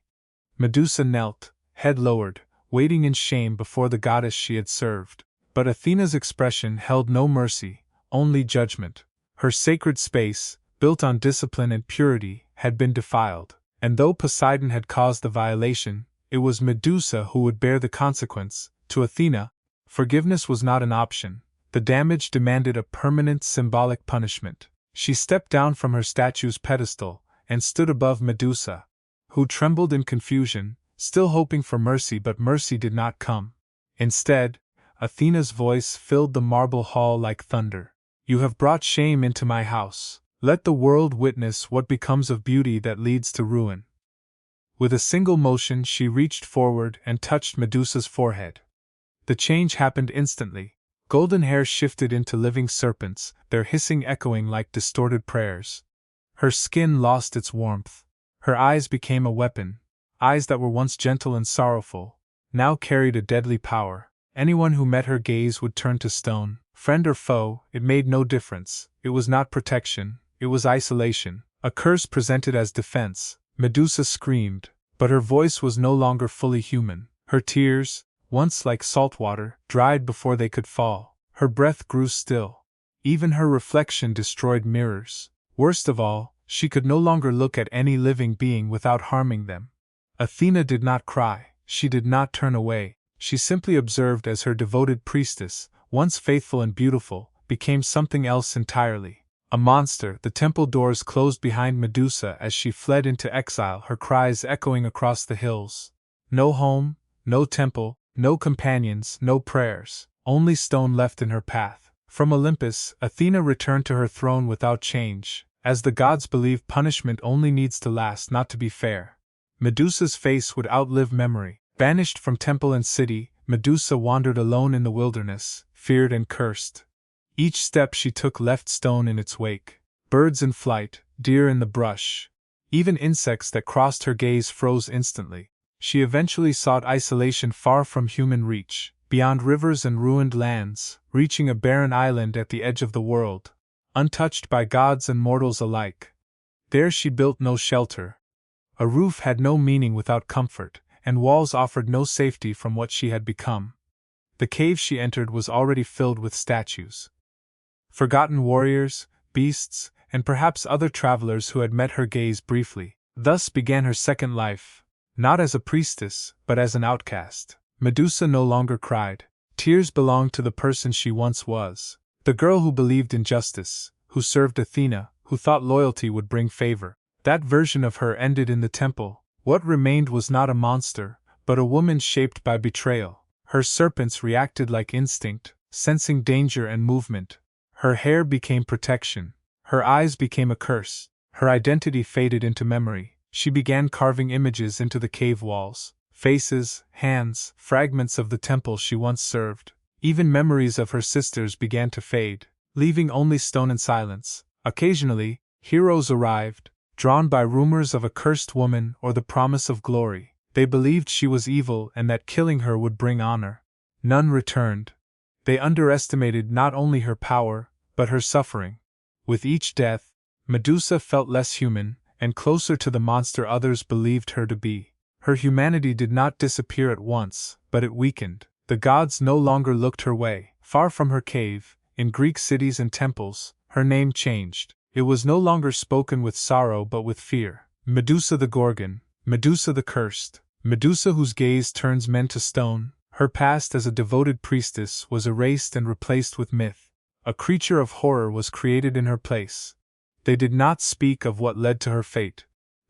Medusa knelt, head lowered, waiting in shame before the goddess she had served. But Athena's expression held no mercy, only judgment. Her sacred space, built on discipline and purity, had been defiled, and though Poseidon had caused the violation, it was Medusa who would bear the consequence. To Athena, forgiveness was not an option. The damage demanded a permanent symbolic punishment. She stepped down from her statue's pedestal and stood above Medusa, who trembled in confusion, still hoping for mercy, but mercy did not come. Instead, Athena's voice filled the marble hall like thunder. "You have brought shame into my house. Let the world witness what becomes of beauty that leads to ruin." With a single motion, she reached forward and touched Medusa's forehead. The change happened instantly. Golden hair shifted into living serpents, their hissing echoing like distorted prayers. Her skin lost its warmth. Her eyes became a weapon. Eyes that were once gentle and sorrowful, now carried a deadly power. Anyone who met her gaze would turn to stone. Friend or foe, it made no difference. It was not protection, it was isolation, a curse presented as defense. Medusa screamed, but her voice was no longer fully human. Her tears, once like salt water, dried before they could fall. Her breath grew still. Even her reflection destroyed mirrors. Worst of all, she could no longer look at any living being without harming them. Athena did not cry, she did not turn away, she simply observed as her devoted priestess, once faithful and beautiful, became something else entirely. A monster. The temple doors closed behind Medusa as she fled into exile, her cries echoing across the hills. No home, no temple, no companions, no prayers, only stone left in her path. From Olympus, Athena returned to her throne without change, as the gods believe punishment only needs to last, not to be fair. Medusa's face would outlive memory. Banished from temple and city, Medusa wandered alone in the wilderness, feared and cursed. Each step she took left stone in its wake. Birds in flight, deer in the brush. Even insects that crossed her gaze froze instantly. She eventually sought isolation far from human reach, beyond rivers and ruined lands, reaching a barren island at the edge of the world, untouched by gods and mortals alike. There she built no shelter. A roof had no meaning without comfort, and walls offered no safety from what she had become. The cave she entered was already filled with statues. Forgotten warriors, beasts, and perhaps other travelers who had met her gaze briefly. Thus began her second life, not as a priestess, but as an outcast. Medusa no longer cried. Tears belonged to the person she once was. The girl who believed in justice, who served Athena, who thought loyalty would bring favor. That version of her ended in the temple. What remained was not a monster, but a woman shaped by betrayal. Her serpents reacted like instinct, sensing danger and movement. Her hair became protection. Her eyes became a curse. Her identity faded into memory. She began carving images into the cave walls. Faces, hands, fragments of the temple she once served. Even memories of her sisters began to fade, leaving only stone and silence. Occasionally, heroes arrived, drawn by rumors of a cursed woman or the promise of glory. They believed she was evil and that killing her would bring honor. None returned. They underestimated not only her power, but her suffering. With each death, Medusa felt less human, and closer to the monster others believed her to be. Her humanity did not disappear at once, but it weakened. The gods no longer looked her way. Far from her cave, in Greek cities and temples, her name changed. It was no longer spoken with sorrow but with fear. Medusa the Gorgon, Medusa the Cursed, Medusa whose gaze turns men to stone. Her past as a devoted priestess was erased and replaced with myth. A creature of horror was created in her place. They did not speak of what led to her fate.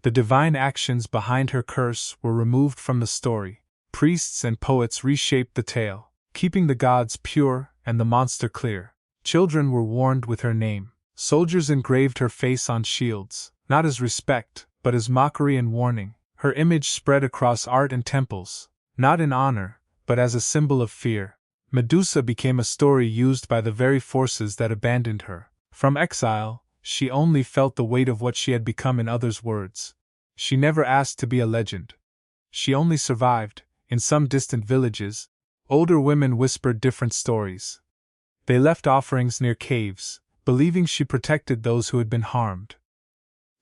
The divine actions behind her curse were removed from the story. Priests and poets reshaped the tale, keeping the gods pure and the monster clear. Children were warned with her name. Soldiers engraved her face on shields, not as respect, but as mockery and warning. Her image spread across art and temples, not in honor, but as a symbol of fear. Medusa became a story used by the very forces that abandoned her. From exile, she only felt the weight of what she had become in others' words. She never asked to be a legend. She only survived. In some distant villages, older women whispered different stories. They left offerings near caves, believing she protected those who had been harmed.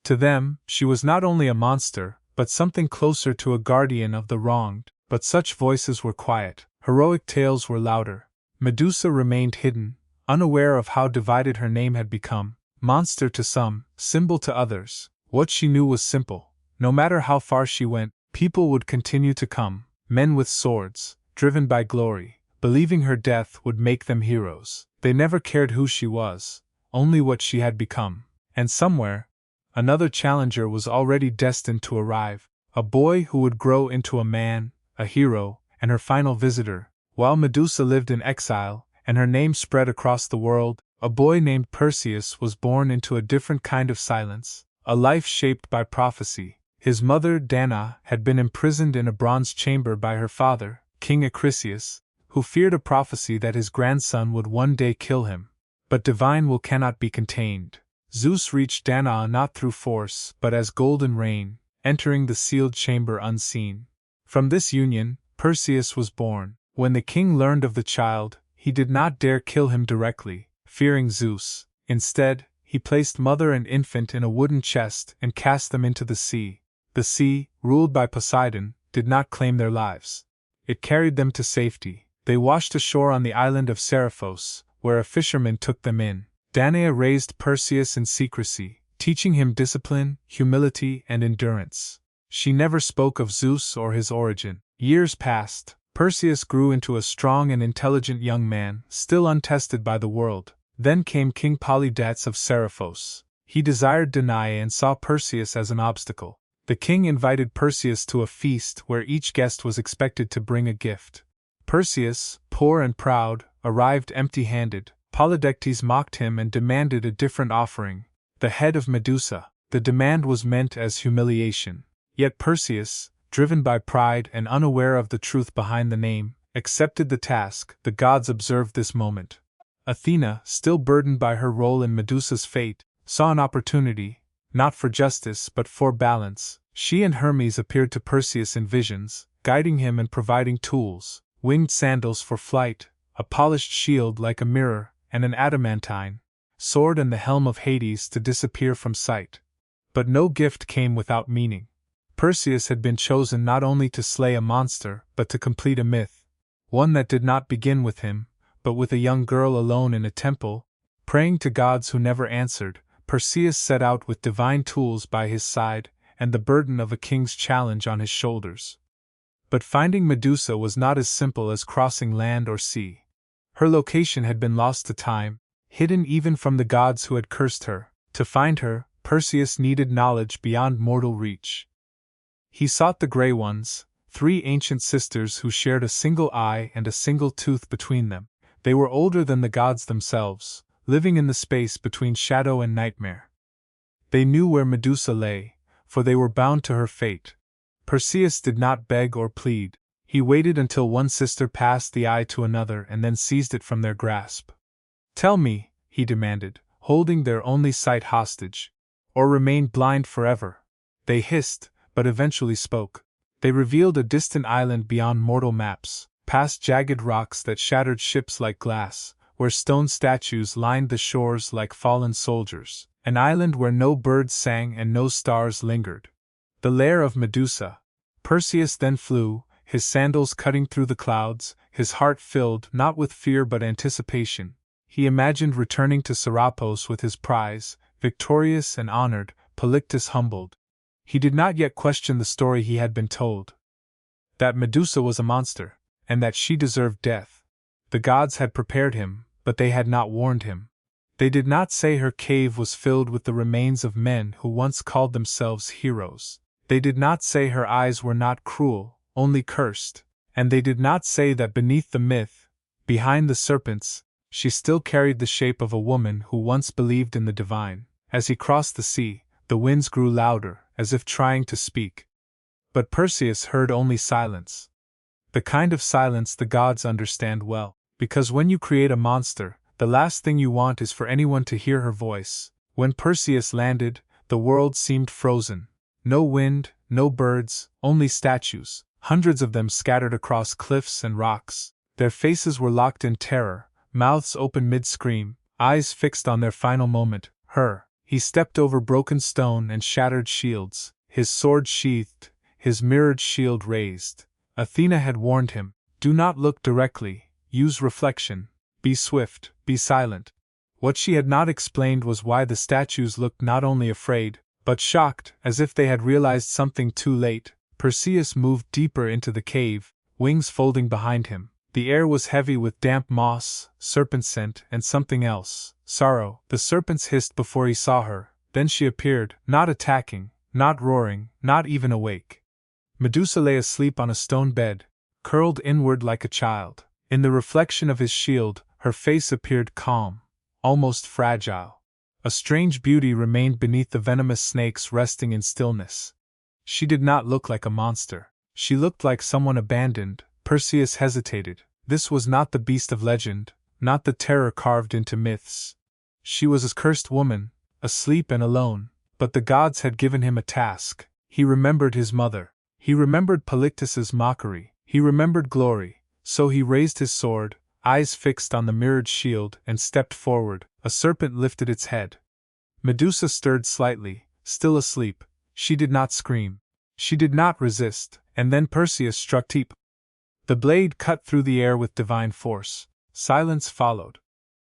To them, she was not only a monster, but something closer to a guardian of the wronged. But such voices were quiet. Heroic tales were louder. Medusa remained hidden, unaware of how divided her name had become. Monster to some, symbol to others. What she knew was simple. No matter how far she went, people would continue to come. Men with swords, driven by glory, believing her death would make them heroes. They never cared who she was, only what she had become. And somewhere, another challenger was already destined to arrive. A boy who would grow into a man, a hero, and her final visitor. While Medusa lived in exile, and her name spread across the world, a boy named Perseus was born into a different kind of silence, a life shaped by prophecy. His mother, Danae, had been imprisoned in a bronze chamber by her father, King Acrisius, who feared a prophecy that his grandson would one day kill him. But divine will cannot be contained. Zeus reached Danae not through force, but as golden rain, entering the sealed chamber unseen. From this union, Perseus was born. When the king learned of the child, he did not dare kill him directly, fearing Zeus. Instead, he placed mother and infant in a wooden chest and cast them into the sea. The sea, ruled by Poseidon, did not claim their lives. It carried them to safety. They washed ashore on the island of Seriphos, where a fisherman took them in. Danae raised Perseus in secrecy, teaching him discipline, humility, and endurance. She never spoke of Zeus or his origin. Years passed. Perseus grew into a strong and intelligent young man, still untested by the world. Then came King Polydates of Seriphos. He desired Danae and saw Perseus as an obstacle. The king invited Perseus to a feast where each guest was expected to bring a gift. Perseus, poor and proud, arrived empty-handed, Polydectes mocked him and demanded a different offering, the head of Medusa. The demand was meant as humiliation. Yet Perseus, driven by pride and unaware of the truth behind the name, accepted the task. The gods observed this moment. Athena, still burdened by her role in Medusa's fate, saw an opportunity, not for justice but for balance. She and Hermes appeared to Perseus in visions, guiding him and providing tools: winged sandals for flight, a polished shield like a mirror, and an adamantine sword and the helm of Hades to disappear from sight. But no gift came without meaning. Perseus had been chosen not only to slay a monster, but to complete a myth. One that did not begin with him, but with a young girl alone in a temple, praying to gods who never answered. Perseus set out with divine tools by his side, and the burden of a king's challenge on his shoulders. But finding Medusa was not as simple as crossing land or sea. Her location had been lost to time, hidden even from the gods who had cursed her. To find her, Perseus needed knowledge beyond mortal reach. He sought the Grey Ones, 3 ancient sisters who shared a single eye and a single tooth between them. They were older than the gods themselves, living in the space between shadow and nightmare. They knew where Medusa lay, for they were bound to her fate. Perseus did not beg or plead. He waited until one sister passed the eye to another and then seized it from their grasp. "Tell me," he demanded, holding their only sight hostage, "or remain blind forever." They hissed, but eventually spoke. They revealed a distant island beyond mortal maps, past jagged rocks that shattered ships like glass, where stone statues lined the shores like fallen soldiers, an island where no birds sang and no stars lingered. The lair of Medusa. Perseus then flew, his sandals cutting through the clouds, his heart filled not with fear but anticipation. He imagined returning to Serapos with his prize, victorious and honored, Polyctus humbled. He did not yet question the story he had been told. That Medusa was a monster, and that she deserved death. The gods had prepared him, but they had not warned him. They did not say her cave was filled with the remains of men who once called themselves heroes. They did not say her eyes were not cruel, only cursed. And they did not say that beneath the myth, behind the serpents, she still carried the shape of a woman who once believed in the divine. As he crossed the sea, the winds grew louder, as if trying to speak. But Perseus heard only silence. The kind of silence the gods understand well, because when you create a monster, the last thing you want is for anyone to hear her voice. When Perseus landed, the world seemed frozen. No wind, no birds, only statues, hundreds of them scattered across cliffs and rocks. Their faces were locked in terror, mouths open mid-scream, eyes fixed on their final moment, her. He stepped over broken stone and shattered shields, his sword sheathed, his mirrored shield raised. Athena had warned him, "Do not look directly, use reflection, be swift, be silent." What she had not explained was why the statues looked not only afraid, but shocked, as if they had realized something too late. Perseus moved deeper into the cave, wings folding behind him. The air was heavy with damp moss, serpent scent, and something else, sorrow. The serpents hissed before he saw her, then she appeared, not attacking, not roaring, not even awake. Medusa lay asleep on a stone bed, curled inward like a child. In the reflection of his shield, her face appeared calm, almost fragile. A strange beauty remained beneath the venomous snakes resting in stillness. She did not look like a monster. She looked like someone abandoned. Perseus hesitated. This was not the beast of legend, not the terror carved into myths. She was a cursed woman, asleep and alone, but the gods had given him a task. He remembered his mother. He remembered Polyctus's mockery. He remembered glory. So he raised his sword, eyes fixed on the mirrored shield, and stepped forward. A serpent lifted its head. Medusa stirred slightly, still asleep. She did not scream. She did not resist, and then Perseus struck deep. The blade cut through the air with divine force. Silence followed.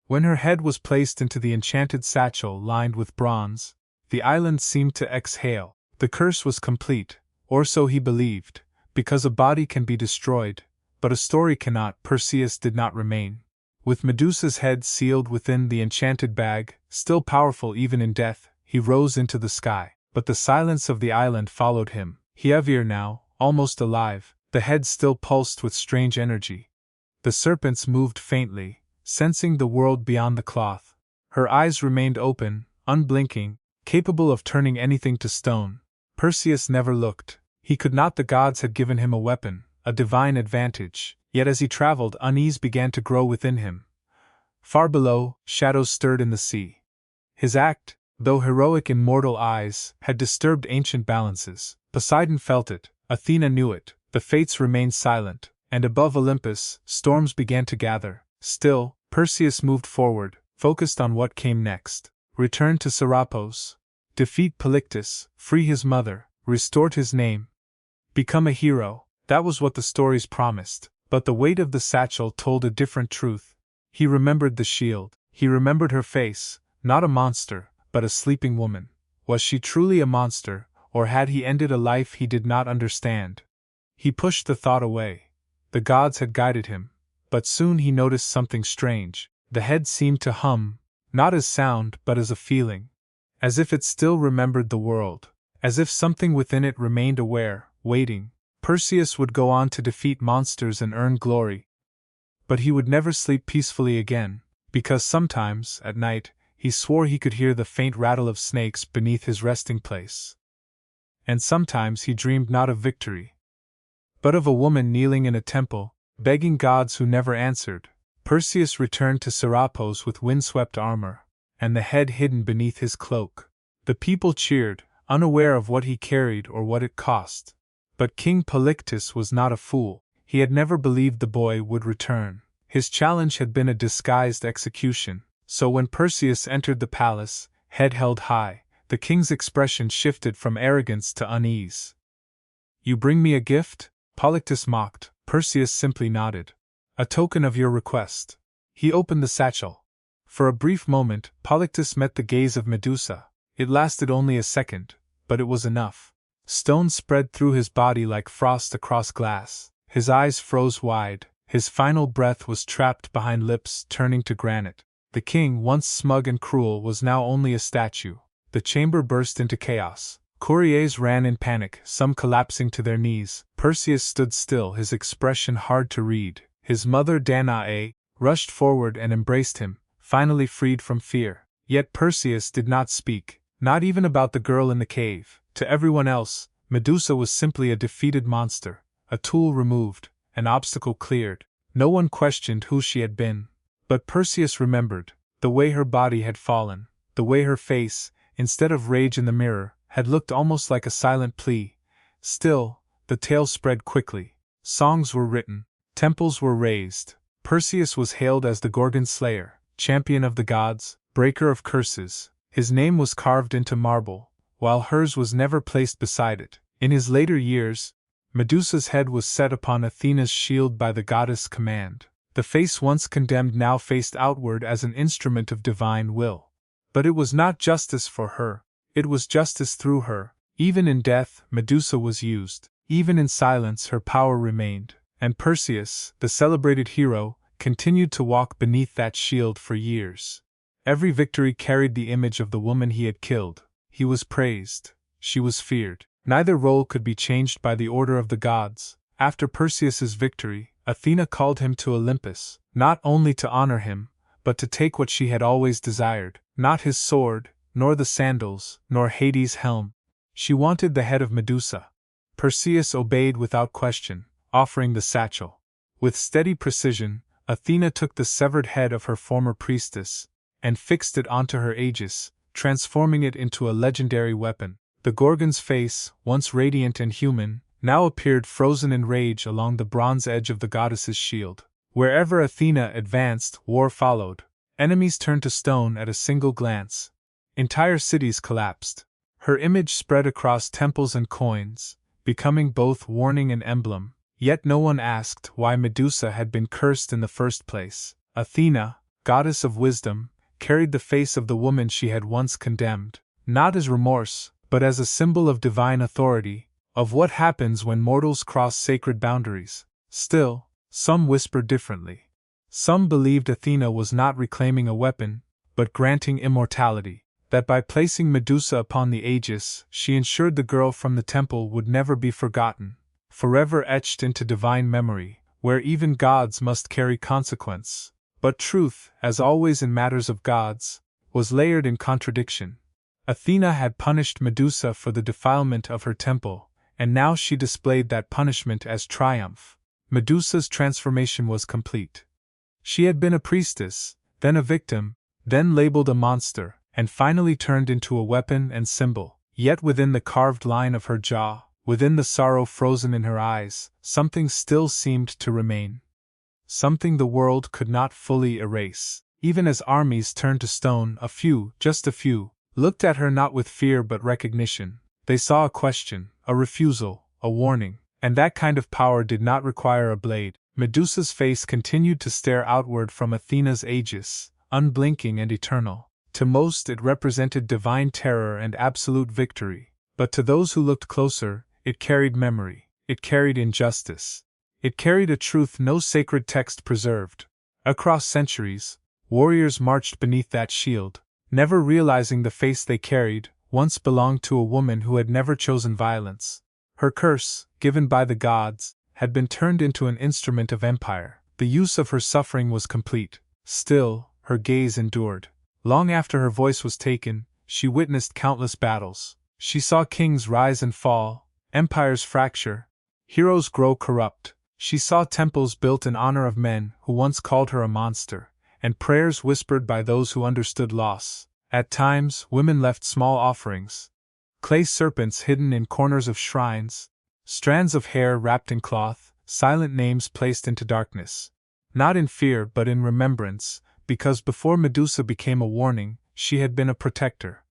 When her head was placed into the enchanted satchel lined with bronze, the island seemed to exhale. The curse was complete, or so he believed, because a body can be destroyed, but a story cannot. Perseus did not remain. With Medusa's head sealed within the enchanted bag, still powerful even in death, he rose into the sky. But the silence of the island followed him. Heavier now, almost alive, the head still pulsed with strange energy. The serpents moved faintly, sensing the world beyond the cloth. Her eyes remained open, unblinking, capable of turning anything to stone. Perseus never looked. He could not. The gods had given him a weapon, a divine advantage, yet as he traveled, unease began to grow within him. Far below, shadows stirred in the sea. His act, though heroic in mortal eyes, had disturbed ancient balances. Poseidon felt it, Athena knew it, the fates remained silent, and above Olympus, storms began to gather. Still, Perseus moved forward, focused on what came next. Return to Serapos, defeat Polyctus, free his mother, restore his name. Become a hero, that was what the stories promised, but the weight of the satchel told a different truth. He remembered the shield, he remembered her face, not a monster, but a sleeping woman. Was she truly a monster, or had he ended a life he did not understand? He pushed the thought away. The gods had guided him, but soon he noticed something strange. The head seemed to hum, not as sound but as a feeling. As if it still remembered the world, as if something within it remained aware, waiting. Perseus would go on to defeat monsters and earn glory. But he would never sleep peacefully again, because sometimes, at night, he swore he could hear the faint rattle of snakes beneath his resting place. And sometimes he dreamed not of victory, but of a woman kneeling in a temple, begging gods who never answered. Perseus returned to Serapos with windswept armor, and the head hidden beneath his cloak. The people cheered, unaware of what he carried or what it cost. But King Polyctus was not a fool. He had never believed the boy would return. His challenge had been a disguised execution, so when Perseus entered the palace, head held high, the king's expression shifted from arrogance to unease. "You bring me a gift?" Polyctus mocked. Perseus simply nodded. "A token of your request." He opened the satchel. For a brief moment, Polyctus met the gaze of Medusa. It lasted only a second, but it was enough. Stone spread through his body like frost across glass. His eyes froze wide. His final breath was trapped behind lips turning to granite. The king, once smug and cruel, was now only a statue. The chamber burst into chaos. Couriers ran in panic, some collapsing to their knees. Perseus stood still, his expression hard to read. His mother Danae rushed forward and embraced him, finally freed from fear. Yet Perseus did not speak, not even about the girl in the cave. To everyone else, Medusa was simply a defeated monster, a tool removed, an obstacle cleared. No one questioned who she had been. But Perseus remembered the way her body had fallen, the way her face, instead of rage in the mirror, had looked almost like a silent plea. Still, the tale spread quickly. Songs were written, temples were raised. Perseus was hailed as the Gorgon Slayer, champion of the gods, breaker of curses. His name was carved into marble, while hers was never placed beside it. In his later years, Medusa's head was set upon Athena's shield by the goddess' command. The face once condemned now faced outward as an instrument of divine will. But it was not justice for her, it was justice through her. Even in death, Medusa was used. Even in silence, her power remained. And Perseus, the celebrated hero, continued to walk beneath that shield for years. Every victory carried the image of the woman he had killed. He was praised. She was feared. Neither role could be changed by the order of the gods. After Perseus's victory, Athena called him to Olympus, not only to honor him, but to take what she had always desired, not his sword, nor the sandals, nor Hades' helm. She wanted the head of Medusa. Perseus obeyed without question, offering the satchel. With steady precision, Athena took the severed head of her former priestess and fixed it onto her aegis, transforming it into a legendary weapon. The Gorgon's face, once radiant and human, now appeared frozen in rage along the bronze edge of the goddess's shield. Wherever Athena advanced, war followed. Enemies turned to stone at a single glance. Entire cities collapsed. Her image spread across temples and coins, becoming both warning and emblem. Yet no one asked why Medusa had been cursed in the first place. Athena, goddess of wisdom, carried the face of the woman she had once condemned, not as remorse, but as a symbol of divine authority, of what happens when mortals cross sacred boundaries. Still, some whispered differently. Some believed Athena was not reclaiming a weapon, but granting immortality, that by placing Medusa upon the aegis, she ensured the girl from the temple would never be forgotten, forever etched into divine memory, where even gods must carry consequence. But truth, as always in matters of gods, was layered in contradiction. Athena had punished Medusa for the defilement of her temple, and now she displayed that punishment as triumph. Medusa's transformation was complete. She had been a priestess, then a victim, then labeled a monster, and finally turned into a weapon and symbol. Yet within the carved line of her jaw, within the sorrow frozen in her eyes, something still seemed to remain. Something the world could not fully erase. Even as armies turned to stone, a few, just a few, looked at her not with fear but recognition. They saw a question, a refusal, a warning, and that kind of power did not require a blade. Medusa's face continued to stare outward from Athena's aegis, unblinking and eternal. To most it represented divine terror and absolute victory, but to those who looked closer, it carried memory, it carried injustice. It carried a truth no sacred text preserved. Across centuries, warriors marched beneath that shield, never realizing the face they carried once belonged to a woman who had never chosen violence. Her curse, given by the gods, had been turned into an instrument of empire. The use of her suffering was complete. Still, her gaze endured. Long after her voice was taken, she witnessed countless battles. She saw kings rise and fall, empires fracture, heroes grow corrupt. She saw temples built in honor of men who once called her a monster, and prayers whispered by those who understood loss. At times, women left small offerings, clay serpents hidden in corners of shrines, strands of hair wrapped in cloth, silent names placed into darkness. Not in fear but in remembrance, because before Medusa became a warning, she had been a protector.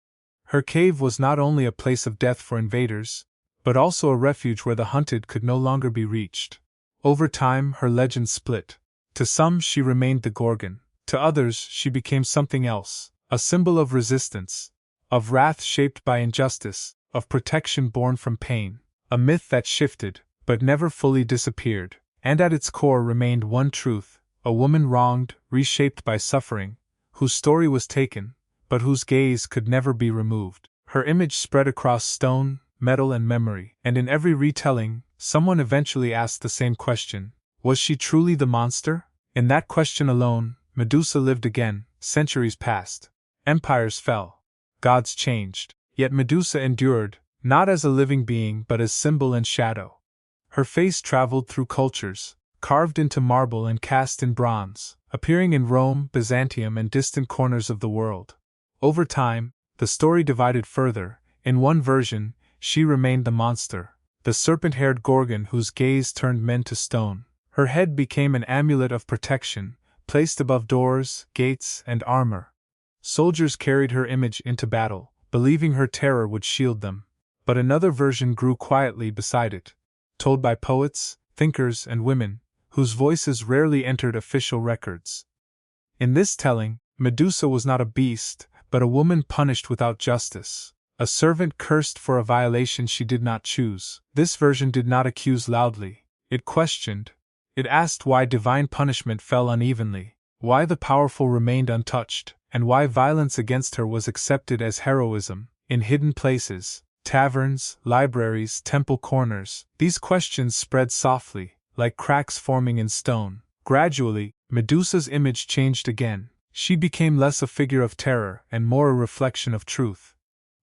Her cave was not only a place of death for invaders, but also a refuge where the hunted could no longer be reached. Over time, her legend split. To some, she remained the Gorgon. To others, she became something else, a symbol of resistance, of wrath shaped by injustice, of protection born from pain, a myth that shifted, but never fully disappeared, and at its core remained one truth: a woman wronged, reshaped by suffering, whose story was taken, but whose gaze could never be removed. Her image spread across stone, metal, and memory, and in every retelling, someone eventually asked the same question: was she truly the monster? In that question alone, Medusa lived again. Centuries passed. Empires fell. Gods changed. Yet Medusa endured, not as a living being but as symbol and shadow. Her face traveled through cultures, carved into marble and cast in bronze, appearing in Rome, Byzantium, and distant corners of the world. Over time, the story divided further. In one version, she remained the monster, the serpent-haired Gorgon whose gaze turned men to stone. Her head became an amulet of protection, placed above doors, gates, and armor. Soldiers carried her image into battle, believing her terror would shield them. But another version grew quietly beside it, told by poets, thinkers, and women, whose voices rarely entered official records. In this telling, Medusa was not a beast, but a woman punished without justice, a servant cursed for a violation she did not choose. This version did not accuse loudly. It questioned. It asked why divine punishment fell unevenly, why the powerful remained untouched, and why violence against her was accepted as heroism. In hidden places, taverns, libraries, temple corners, these questions spread softly, like cracks forming in stone. Gradually, Medusa's image changed again. She became less a figure of terror and more a reflection of truth.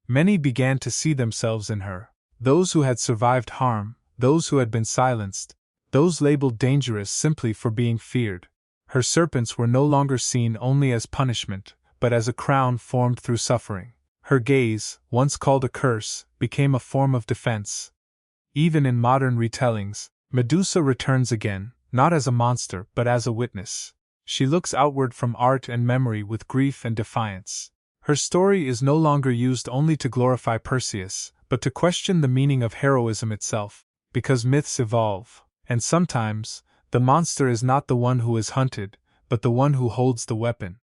Many began to see themselves in her. Those who had survived harm, those who had been silenced, those labeled dangerous simply for being feared. Her serpents were no longer seen only as punishment, but as a crown formed through suffering. Her gaze, once called a curse, became a form of defense. Even in modern retellings, Medusa returns again, not as a monster but as a witness. She looks outward from art and memory with grief and defiance. Her story is no longer used only to glorify Perseus, but to question the meaning of heroism itself, because myths evolve. And sometimes, the monster is not the one who is hunted, but the one who holds the weapon.